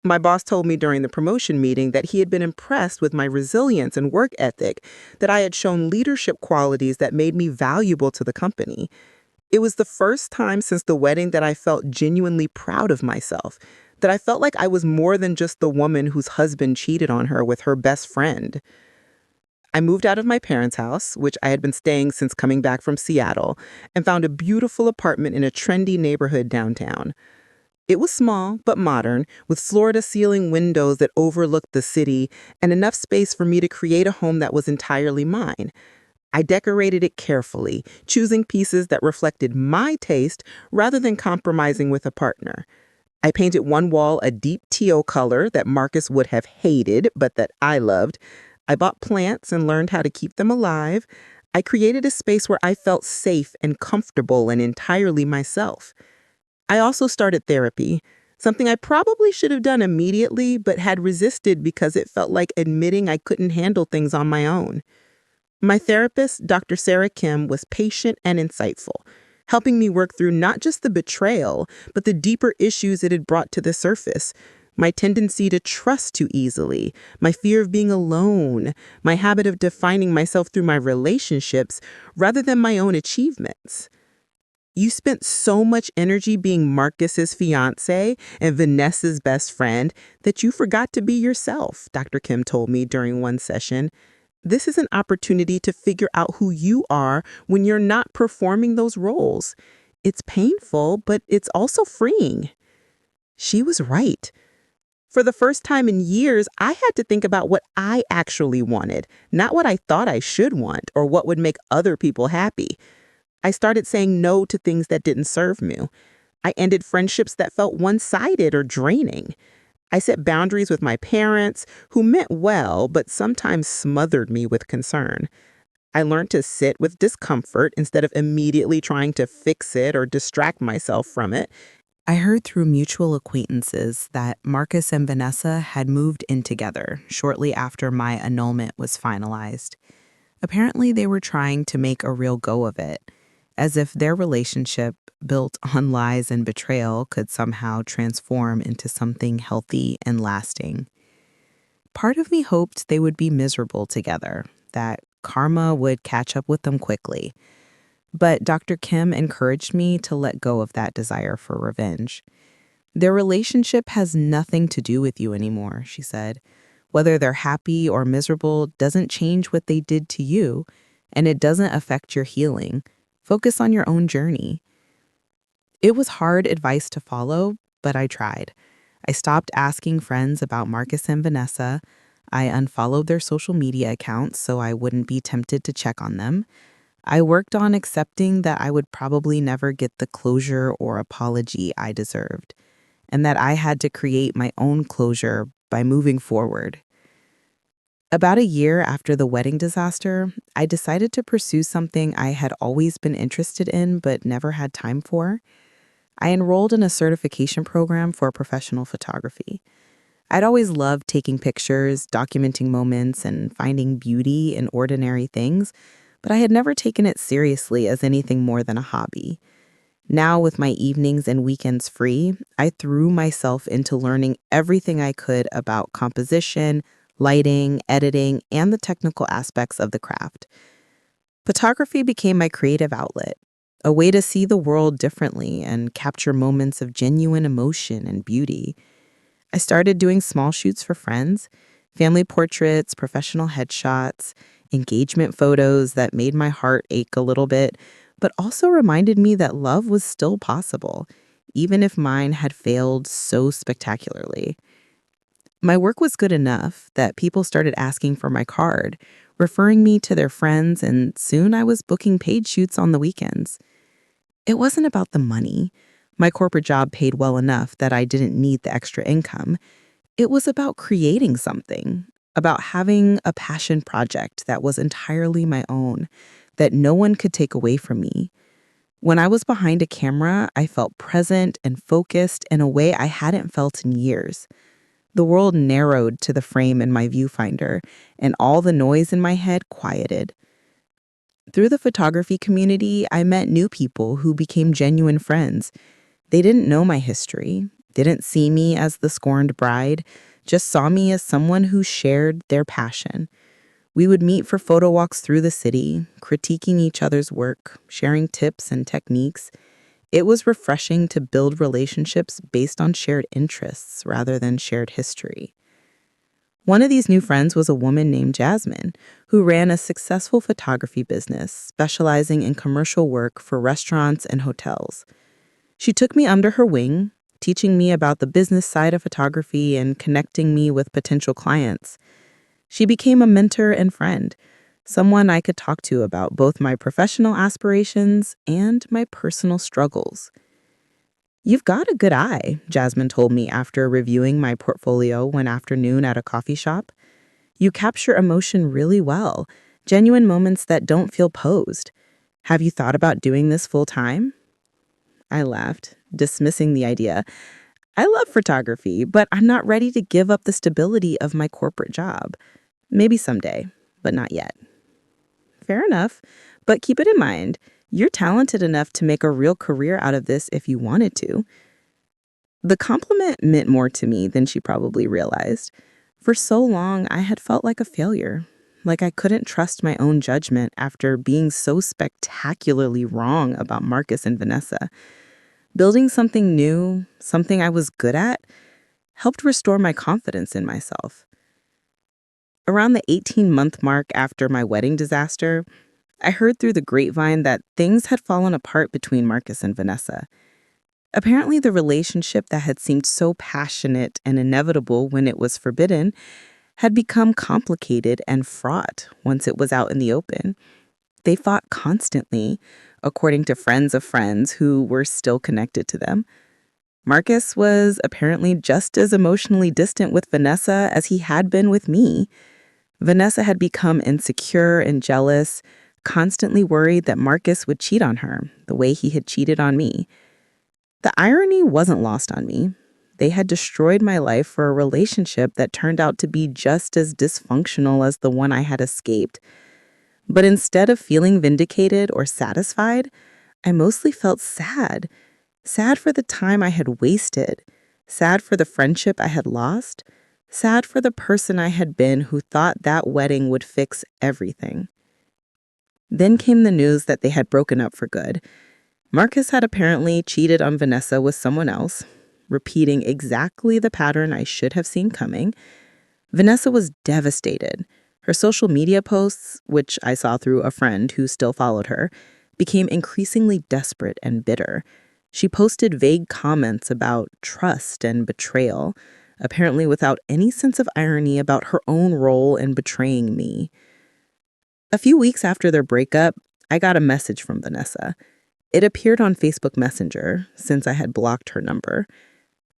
My boss told me during the promotion meeting that he had been impressed with my resilience and work ethic, that I had shown leadership qualities that made me valuable to the company. It was the first time since the wedding that I felt genuinely proud of myself, that I felt like I was more than just the woman whose husband cheated on her with her best friend. I moved out of my parents' house, which I had been staying since coming back from Seattle, and found a beautiful apartment in a trendy neighborhood downtown. It was small but modern, with floor-to-ceiling windows that overlooked the city and enough space for me to create a home that was entirely mine. I decorated it carefully, choosing pieces that reflected my taste rather than compromising with a partner. I painted one wall a deep teal color that Marcus would have hated, but that I loved. I bought plants and learned how to keep them alive. I created a space where I felt safe and comfortable and entirely myself. I also started therapy, something I probably should have done immediately, but had resisted because it felt like admitting I couldn't handle things on my own. My therapist, Dr. Sarah Kim, was patient and insightful, helping me work through not just the betrayal, but the deeper issues it had brought to the surface. My tendency to trust too easily, my fear of being alone, my habit of defining myself through my relationships rather than my own achievements. "You spent so much energy being Marcus's fiance and Vanessa's best friend that you forgot to be yourself," Dr. Kim told me during one session. "This is an opportunity to figure out who you are when you're not performing those roles. It's painful, but it's also freeing." She was right. For the first time in years, I had to think about what I actually wanted, not what I thought I should want or what would make other people happy. I started saying no to things that didn't serve me. I ended friendships that felt one-sided or draining. I set boundaries with my parents, who meant well, but sometimes smothered me with concern. I learned to sit with discomfort instead of immediately trying to fix it or distract myself from it. I heard through mutual acquaintances that Marcus and Vanessa had moved in together shortly after my annulment was finalized. Apparently, they were trying to make a real go of it, as if their relationship, built on lies and betrayal, could somehow transform into something healthy and lasting. Part of me hoped they would be miserable together, that karma would catch up with them quickly. But Dr. Kim encouraged me to let go of that desire for revenge. Their relationship has nothing to do with you anymore, she said. Whether they're happy or miserable doesn't change what they did to you, and it doesn't affect your healing. Focus on your own journey. It was hard advice to follow, but I tried. I stopped asking friends about Marcus and Vanessa. I unfollowed their social media accounts so I wouldn't be tempted to check on them. I worked on accepting that I would probably never get the closure or apology I deserved, and that I had to create my own closure by moving forward. About a year after the wedding disaster, I decided to pursue something I had always been interested in but never had time for. I enrolled in a certification program for professional photography. I'd always loved taking pictures, documenting moments, and finding beauty in ordinary things, but I had never taken it seriously as anything more than a hobby. Now, with my evenings and weekends free, I threw myself into learning everything I could about composition, lighting, editing, and the technical aspects of the craft. Photography became my creative outlet, a way to see the world differently and capture moments of genuine emotion and beauty. I started doing small shoots for friends, family portraits, professional headshots, engagement photos that made my heart ache a little bit, but also reminded me that love was still possible, even if mine had failed so spectacularly. My work was good enough that people started asking for my card, referring me to their friends, and soon I was booking paid shoots on the weekends. It wasn't about the money. My corporate job paid well enough that I didn't need the extra income. It was about creating something, about having a passion project that was entirely my own, that no one could take away from me. When I was behind a camera, I felt present and focused in a way I hadn't felt in years. The world narrowed to the frame in my viewfinder, and all the noise in my head quieted. Through the photography community, I met new people who became genuine friends. They didn't know my history, didn't see me as the scorned bride, just saw me as someone who shared their passion. We would meet for photo walks through the city, critiquing each other's work, sharing tips and techniques. It was refreshing to build relationships based on shared interests rather than shared history. One of these new friends was a woman named Jasmine, who ran a successful photography business specializing in commercial work for restaurants and hotels. She took me under her wing, teaching me about the business side of photography and connecting me with potential clients. She became a mentor and friend, someone I could talk to about both my professional aspirations and my personal struggles. "You've got a good eye," Jasmine told me after reviewing my portfolio one afternoon at a coffee shop. "You capture emotion really well, genuine moments that don't feel posed. Have you thought about doing this full time?" I laughed, dismissing the idea. I love photography, but I'm not ready to give up the stability of my corporate job. Maybe someday, but not yet. Fair enough, but keep it in mind, you're talented enough to make a real career out of this if you wanted to. The compliment meant more to me than she probably realized. For so long, I had felt like a failure, like I couldn't trust my own judgment after being so spectacularly wrong about Marcus and Vanessa. Building something new, something I was good at, helped restore my confidence in myself. Around the 18-month mark after my wedding disaster, I heard through the grapevine that things had fallen apart between Marcus and Vanessa. Apparently, the relationship that had seemed so passionate and inevitable when it was forbidden had become complicated and fraught once it was out in the open. They fought constantly, according to friends of friends who were still connected to them. Marcus was apparently just as emotionally distant with Vanessa as he had been with me. Vanessa had become insecure and jealous, constantly worried that Marcus would cheat on her the way he had cheated on me. The irony wasn't lost on me. They had destroyed my life for a relationship that turned out to be just as dysfunctional as the one I had escaped. But instead of feeling vindicated or satisfied, I mostly felt sad. Sad for the time I had wasted, sad for the friendship I had lost, sad for the person I had been who thought that wedding would fix everything. Then came the news that they had broken up for good. Marcus had apparently cheated on Vanessa with someone else, repeating exactly the pattern I should have seen coming. Vanessa was devastated. Her social media posts, which I saw through a friend who still followed her, became increasingly desperate and bitter. She posted vague comments about trust and betrayal, apparently without any sense of irony about her own role in betraying me. A few weeks after their breakup, I got a message from Vanessa. It appeared on Facebook Messenger, since I had blocked her number.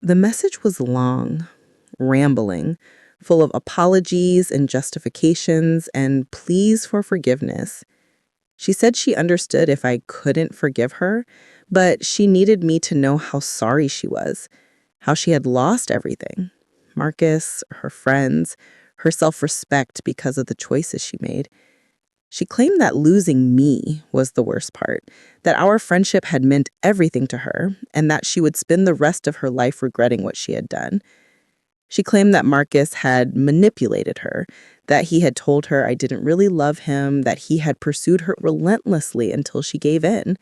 The message was long, rambling, full of apologies and justifications and pleas for forgiveness. She said she understood if I couldn't forgive her, but she needed me to know how sorry she was, how she had lost everything: Marcus, her friends, her self-respect because of the choices she made. She claimed that losing me was the worst part, that our friendship had meant everything to her, and that she would spend the rest of her life regretting what she had done. She claimed that Marcus had manipulated her, that he had told her I didn't really love him, that he had pursued her relentlessly until she gave in.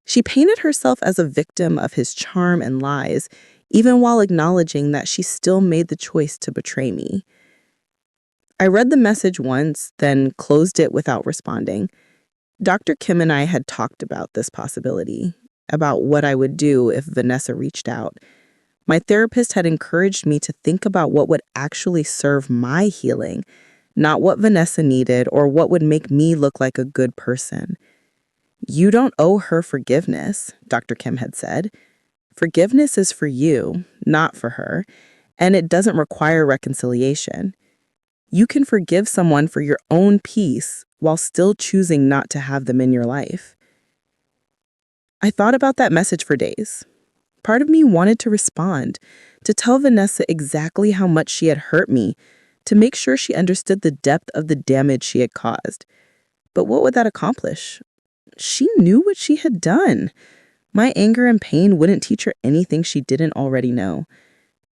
She painted herself as a victim of his charm and lies, even while acknowledging that she still made the choice to betray me. I read the message once, then closed it without responding. Dr. Kim and I had talked about this possibility, about what I would do if Vanessa reached out. My therapist had encouraged me to think about what would actually serve my healing, not what Vanessa needed or what would make me look like a good person. You don't owe her forgiveness, Dr. Kim had said. Forgiveness is for you, not for her, and it doesn't require reconciliation. You can forgive someone for your own peace while still choosing not to have them in your life. I thought about that message for days. Part of me wanted to respond, to tell Vanessa exactly how much she had hurt me, to make sure she understood the depth of the damage she had caused. But what would that accomplish? She knew what she had done. My anger and pain wouldn't teach her anything she didn't already know.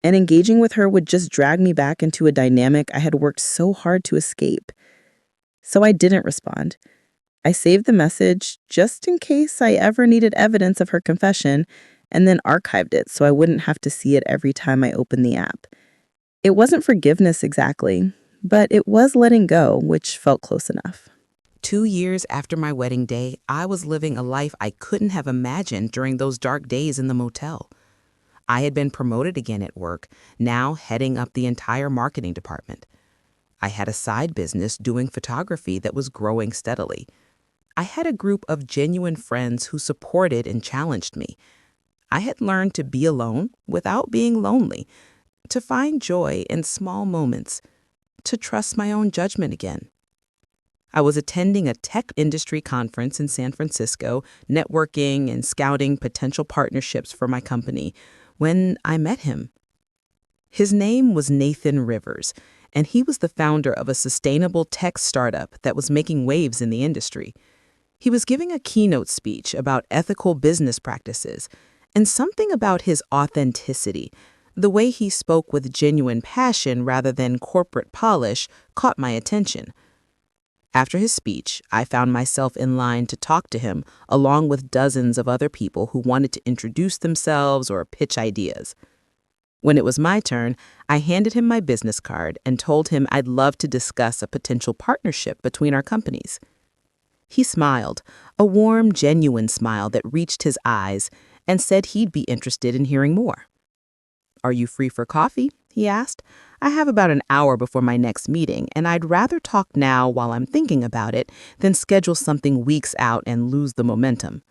And engaging with her would just drag me back into a dynamic I had worked so hard to escape. So I didn't respond. I saved the message just in case I ever needed evidence of her confession, and then archived it so I wouldn't have to see it every time I opened the app. It wasn't forgiveness exactly, but it was letting go, which felt close enough. 2 years after my wedding day, I was living a life I couldn't have imagined during those dark days in the motel. I had been promoted again at work, now heading up the entire marketing department. I had a side business doing photography that was growing steadily. I had a group of genuine friends who supported and challenged me. I had learned to be alone without being lonely, to find joy in small moments, to trust my own judgment again. I was attending a tech industry conference in San Francisco, networking and scouting potential partnerships for my company, when I met him. His name was Nathan Rivers, and he was the founder of a sustainable tech startup that was making waves in the industry. He was giving a keynote speech about ethical business practices, and something about his authenticity, the way he spoke with genuine passion rather than corporate polish, caught my attention. After his speech, I found myself in line to talk to him, along with dozens of other people who wanted to introduce themselves or pitch ideas. When it was my turn, I handed him my business card and told him I'd love to discuss a potential partnership between our companies. He smiled, a warm, genuine smile that reached his eyes, and said he'd be interested in hearing more. "Are you free for coffee?" he asked. "I have about an hour before my next meeting, and I'd rather talk now while I'm thinking about it than schedule something weeks out and lose the momentum."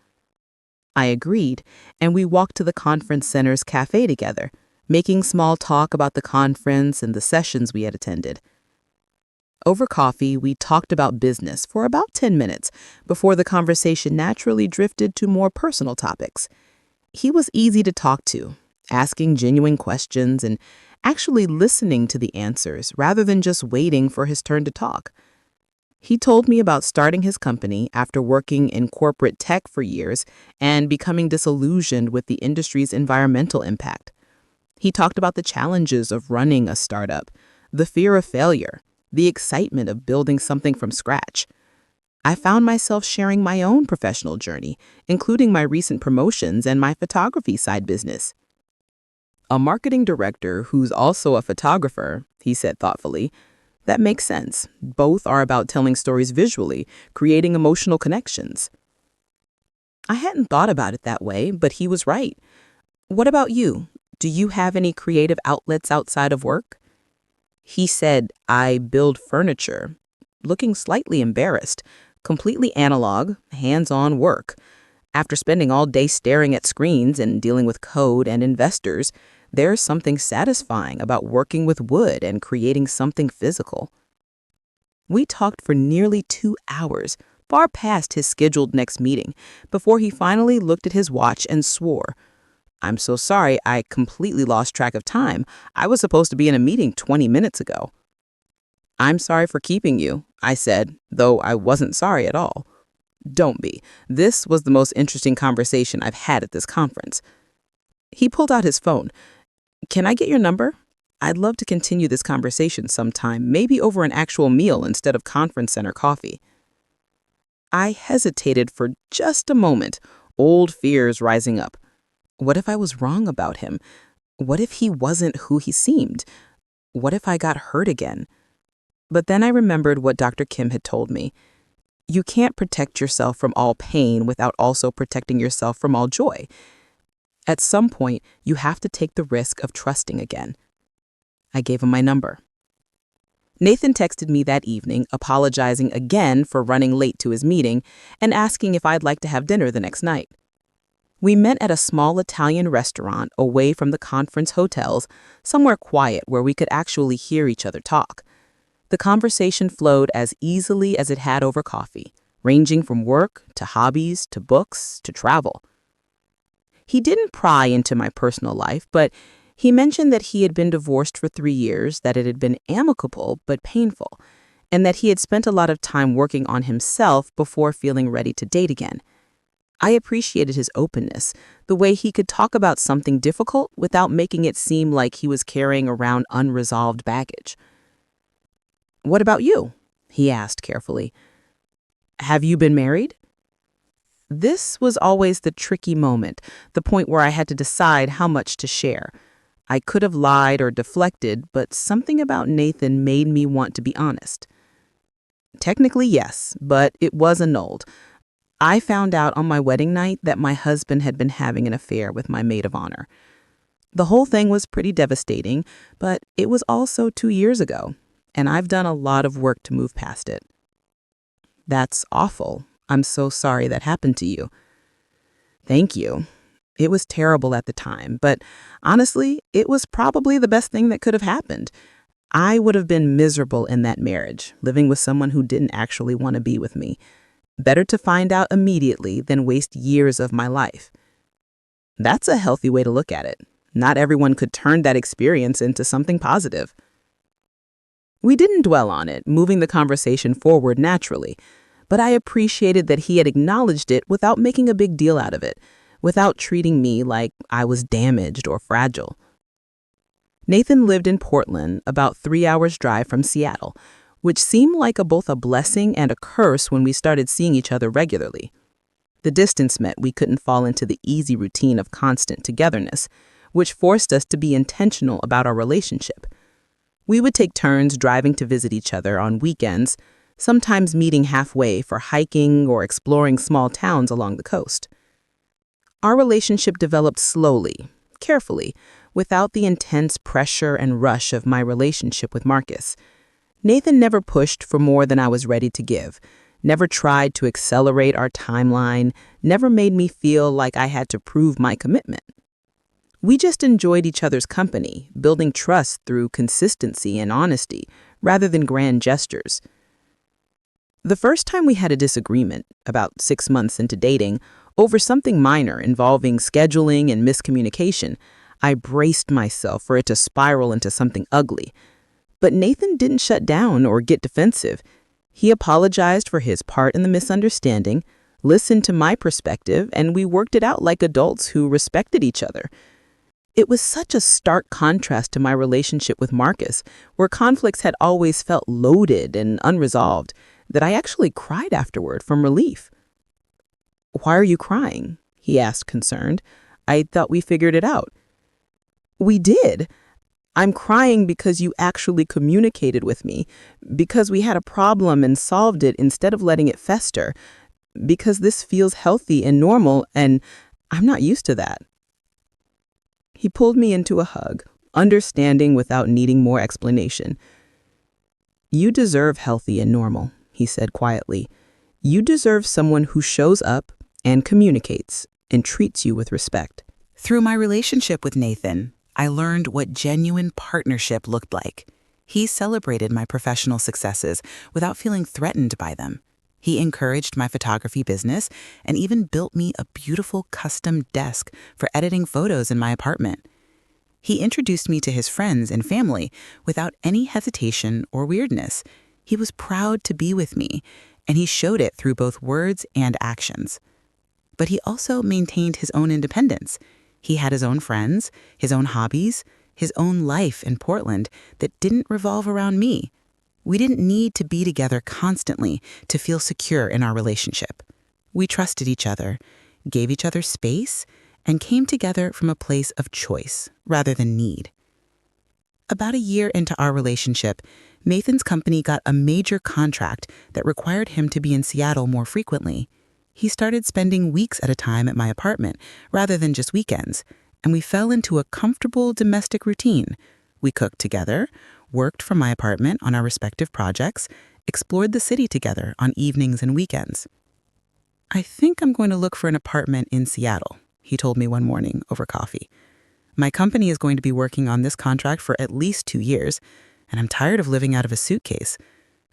I agreed, and we walked to the conference center's cafe together, making small talk about the conference and the sessions we had attended. Over coffee, we talked about business for about 10 minutes before the conversation naturally drifted to more personal topics. He was easy to talk to, asking genuine questions and actually listening to the answers rather than just waiting for his turn to talk. He told me about starting his company after working in corporate tech for years and becoming disillusioned with the industry's environmental impact. He talked about the challenges of running a startup, the fear of failure, the excitement of building something from scratch. I found myself sharing my own professional journey, including my recent promotions and my photography side business. A marketing director who's also a photographer, he said thoughtfully. That makes sense. Both are about telling stories visually, creating emotional connections. I hadn't thought about it that way, but he was right. What about you? Do you have any creative outlets outside of work? He said, I build furniture, looking slightly embarrassed, completely analog, hands-on work. After spending all day staring at screens and dealing with code and investors, there's something satisfying about working with wood and creating something physical. We talked for nearly 2 hours, far past his scheduled next meeting, before he finally looked at his watch and swore. I'm so sorry, I completely lost track of time. I was supposed to be in a meeting 20 minutes ago. I'm sorry for keeping you, I said, though I wasn't sorry at all. Don't be. This was the most interesting conversation I've had at this conference. He pulled out his phone. Can I get your number? I'd love to continue this conversation sometime, maybe over an actual meal instead of conference center coffee. I hesitated for just a moment, old fears rising up. What if I was wrong about him? What if he wasn't who he seemed? What if I got hurt again? But then I remembered what Dr. Kim had told me. You can't protect yourself from all pain without also protecting yourself from all joy. At some point, you have to take the risk of trusting again. I gave him my number. Nathan texted me that evening, apologizing again for running late to his meeting and asking if I'd like to have dinner the next night. We met at a small Italian restaurant away from the conference hotels, somewhere quiet where we could actually hear each other talk. The conversation flowed as easily as it had over coffee, ranging from work to hobbies to books to travel. He didn't pry into my personal life, but he mentioned that he had been divorced for 3 years, that it had been amicable but painful, and that he had spent a lot of time working on himself before feeling ready to date again. I appreciated his openness, the way he could talk about something difficult without making it seem like he was carrying around unresolved baggage. What about you? He asked carefully. Have you been married? This was always the tricky moment, the point where I had to decide how much to share. I could have lied or deflected, but something about Nathan made me want to be honest. Technically, yes, but it was annulled. I found out on my wedding night that my husband had been having an affair with my maid of honor. The whole thing was pretty devastating, but it was also 2 years ago, and I've done a lot of work to move past it. That's awful. I'm so sorry that happened to you. Thank you. It was terrible at the time, but honestly, it was probably the best thing that could have happened. I would have been miserable in that marriage, living with someone who didn't actually want to be with me. Better to find out immediately than waste years of my life. That's a healthy way to look at it. Not everyone could turn that experience into something positive. We didn't dwell on it, moving the conversation forward naturally, but I appreciated that he had acknowledged it without making a big deal out of it, without treating me like I was damaged or fragile. Nathan lived in Portland, about 3 hours' drive from Seattle, which seemed like both a blessing and a curse when we started seeing each other regularly. The distance meant we couldn't fall into the easy routine of constant togetherness, which forced us to be intentional about our relationship. We would take turns driving to visit each other on weekends, sometimes meeting halfway for hiking or exploring small towns along the coast. Our relationship developed slowly, carefully, without the intense pressure and rush of my relationship with Marcus. Nathan never pushed for more than I was ready to give, never tried to accelerate our timeline, never made me feel like I had to prove my commitment. We just enjoyed each other's company, building trust through consistency and honesty, rather than grand gestures. The first time we had a disagreement, about 6 months into dating, Over something minor involving scheduling and miscommunication, I braced myself for it to spiral into something ugly. But Nathan didn't shut down or get defensive. He apologized for his part in the misunderstanding, listened to my perspective, and we worked it out like adults who respected each other. It was such a stark contrast to my relationship with Marcus, where conflicts had always felt loaded and unresolved, that I actually cried afterward from relief. "Why are you crying?" he asked, concerned. "I thought we figured it out." "We did. I'm crying because you actually communicated with me, because we had a problem and solved it instead of letting it fester, because this feels healthy and normal, and I'm not used to that." He pulled me into a hug, understanding without needing more explanation. "You deserve healthy and normal," he said quietly. "You deserve someone who shows up and communicates and treats you with respect." Through my relationship with Nathan, I learned what genuine partnership looked like. He celebrated my professional successes without feeling threatened by them. He encouraged my photography business and even built me a beautiful custom desk for editing photos in my apartment. He introduced me to his friends and family without any hesitation or weirdness. He was proud to be with me, and he showed it through both words and actions. But he also maintained his own independence. He had his own friends, his own hobbies, his own life in Portland that didn't revolve around me. We didn't need to be together constantly to feel secure in our relationship. We trusted each other, gave each other space, and came together from a place of choice rather than need. About a year into our relationship, Nathan's company got a major contract that required him to be in Seattle more frequently. He started spending weeks at a time at my apartment rather than just weekends, and we fell into a comfortable domestic routine. We cooked together, worked from my apartment on our respective projects, explored the city together on evenings and weekends. "I think I'm going to look for an apartment in Seattle," he told me one morning over coffee. "My company is going to be working on this contract for at least 2 years, and I'm tired of living out of a suitcase.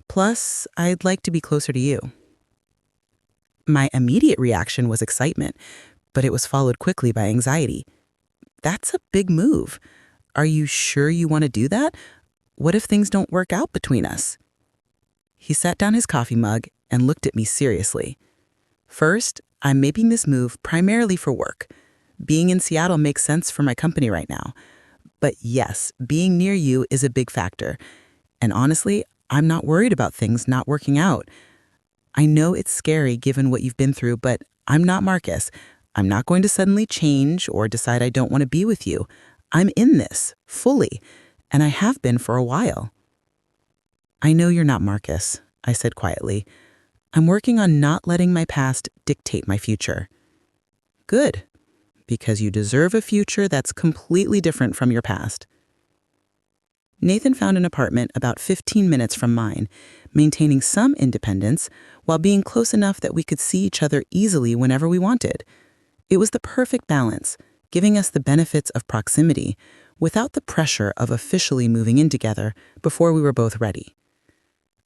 Plus, I'd like to be closer to you." My immediate reaction was excitement, but it was followed quickly by anxiety. "That's a big move. Are you sure you want to do that? What if things don't work out between us?" He set down his coffee mug and looked at me seriously. "First, I'm making this move primarily for work. Being in Seattle makes sense for my company right now. But yes, being near you is a big factor. And honestly, I'm not worried about things not working out. I know it's scary given what you've been through, but I'm not Marcus. I'm not going to suddenly change or decide I don't want to be with you. I'm in this, fully, and I have been for a while." "I know you're not Marcus," I said quietly. "I'm working on not letting my past dictate my future." "Good, because you deserve a future that's completely different from your past." Nathan found an apartment about 15 minutes from mine, maintaining some independence while being close enough that we could see each other easily whenever we wanted. It was the perfect balance, giving us the benefits of proximity without the pressure of officially moving in together before we were both ready.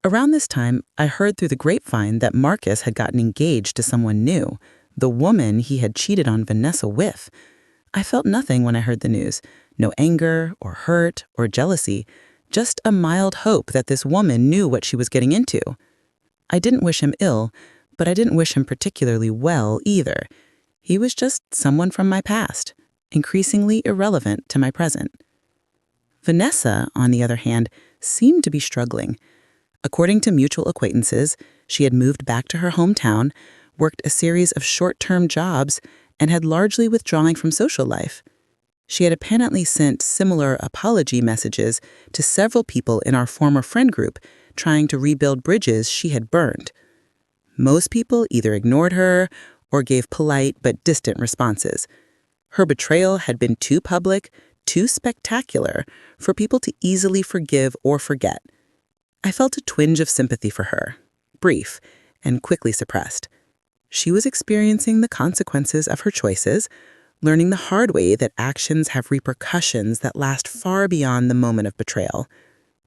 Around this time, I heard through the grapevine that Marcus had gotten engaged to someone new, the woman he had cheated on Vanessa with. I felt nothing when I heard the news, no anger or hurt or jealousy, just a mild hope that this woman knew what she was getting into. I didn't wish him ill, but I didn't wish him particularly well either. He was just someone from my past, increasingly irrelevant to my present. Vanessa, on the other hand, seemed to be struggling. According to mutual acquaintances, she had moved back to her hometown, worked a series of short-term jobs, and had largely withdrawn from social life. She had apparently sent similar apology messages to several people in our former friend group, trying to rebuild bridges she had burned. Most people either ignored her or gave polite but distant responses. Her betrayal had been too public, too spectacular for people to easily forgive or forget. I felt a twinge of sympathy for her, brief and quickly suppressed. She was experiencing the consequences of her choices, learning the hard way that actions have repercussions that last far beyond the moment of betrayal.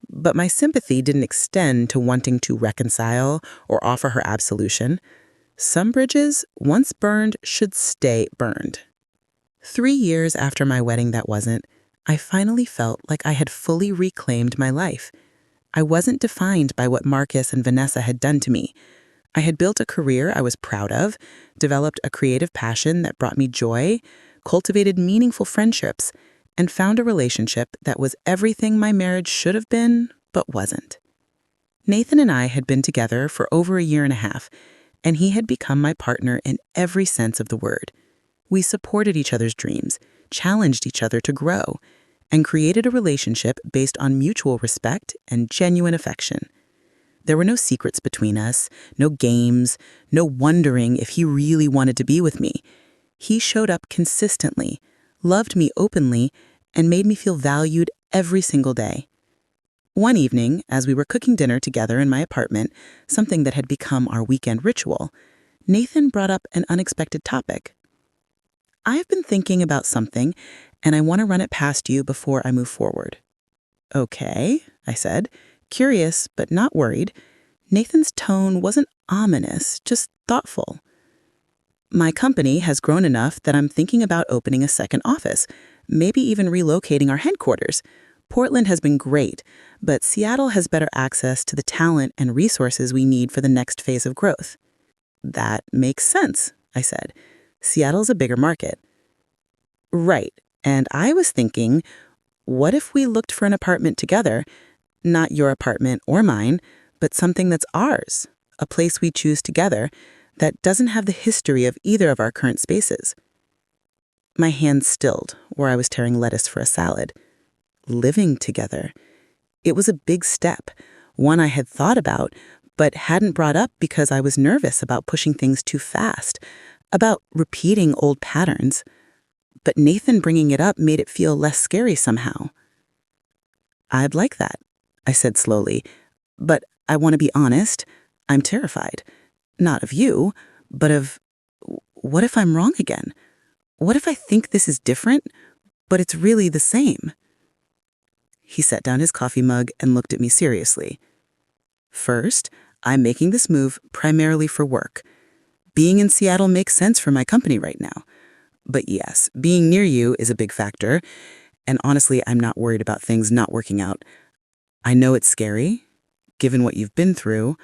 But my sympathy didn't extend to wanting to reconcile or offer her absolution. Some bridges, once burned, should stay burned. 3 years after my wedding that wasn't, I finally felt like I had fully reclaimed my life. I wasn't defined by what Marcus and Vanessa had done to me. I had built a career I was proud of, developed a creative passion that brought me joy, cultivated meaningful friendships, and found a relationship that was everything my marriage should have been, but wasn't. Nathan and I had been together for over a year and a half, and he had become my partner in every sense of the word. We supported each other's dreams, challenged each other to grow, and created a relationship based on mutual respect and genuine affection. There were no secrets between us, no games, no wondering if he really wanted to be with me. He showed up consistently, loved me openly, and made me feel valued every single day. One evening, as we were cooking dinner together in my apartment, something that had become our weekend ritual, Nathan brought up an unexpected topic. "I've been thinking about something, and I want to run it past you before I move forward." "Okay," I said, curious but not worried. Nathan's tone wasn't ominous, just thoughtful. "My company has grown enough that I'm thinking about opening a second office, maybe even relocating our headquarters. Portland has been great, but Seattle has better access to the talent and resources we need for the next phase of growth." "That makes sense," I said. "Seattle's a bigger market." "Right, and I was thinking, what if we looked for an apartment together? Not your apartment or mine, but something that's ours, a place we choose together that doesn't have the history of either of our current spaces." My hands stilled where I was tearing lettuce for a salad. Living together. It was a big step, one I had thought about, but hadn't brought up because I was nervous about pushing things too fast, about repeating old patterns. But Nathan bringing it up made it feel less scary somehow. "I'd like that," I said slowly, "but I want to be honest. I'm terrified. Not of you, but of, what if I'm wrong again? What if I think this is different, but it's really the same?" He set down his coffee mug and looked at me seriously. "First, I'm making this move primarily for work. Being in Seattle makes sense for my company right now. But yes, being near you is a big factor, and honestly, I'm not worried about things not working out. I know it's scary, given what you've been through,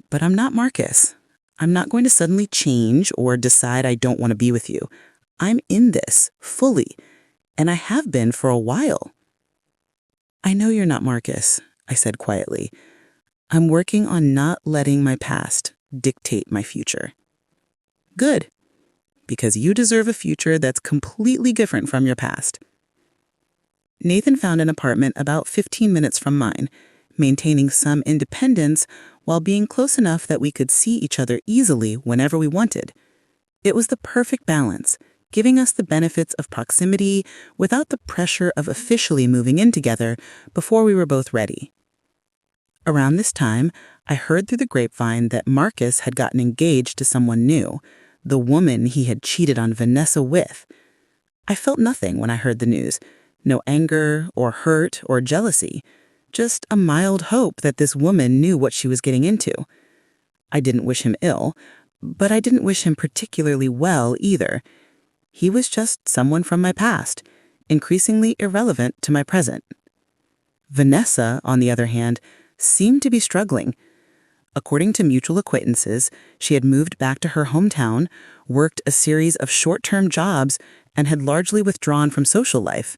but I'm not Marcus. I'm not going to suddenly change or decide I don't want to be with you. I'm in this, fully, and I have been for a while." "I know you're not Marcus," I said quietly. "I'm working on not letting my past dictate my future." "Good, because you deserve a future that's completely different from your past." Nathan found an apartment about 15 minutes from mine, maintaining some independence while being close enough that we could see each other easily whenever we wanted. It was the perfect balance, giving us the benefits of proximity without the pressure of officially moving in together before we were both ready. Around this time, I heard through the grapevine that Marcus had gotten engaged to someone new, the woman he had cheated on Vanessa with. I felt nothing when I heard the news, no anger or hurt or jealousy, just a mild hope that this woman knew what she was getting into. I didn't wish him ill, but I didn't wish him particularly well either. He was just someone from my past, increasingly irrelevant to my present. Vanessa, on the other hand, seemed to be struggling. According to mutual acquaintances, she had moved back to her hometown, worked a series of short-term jobs, and had largely withdrawn from social life.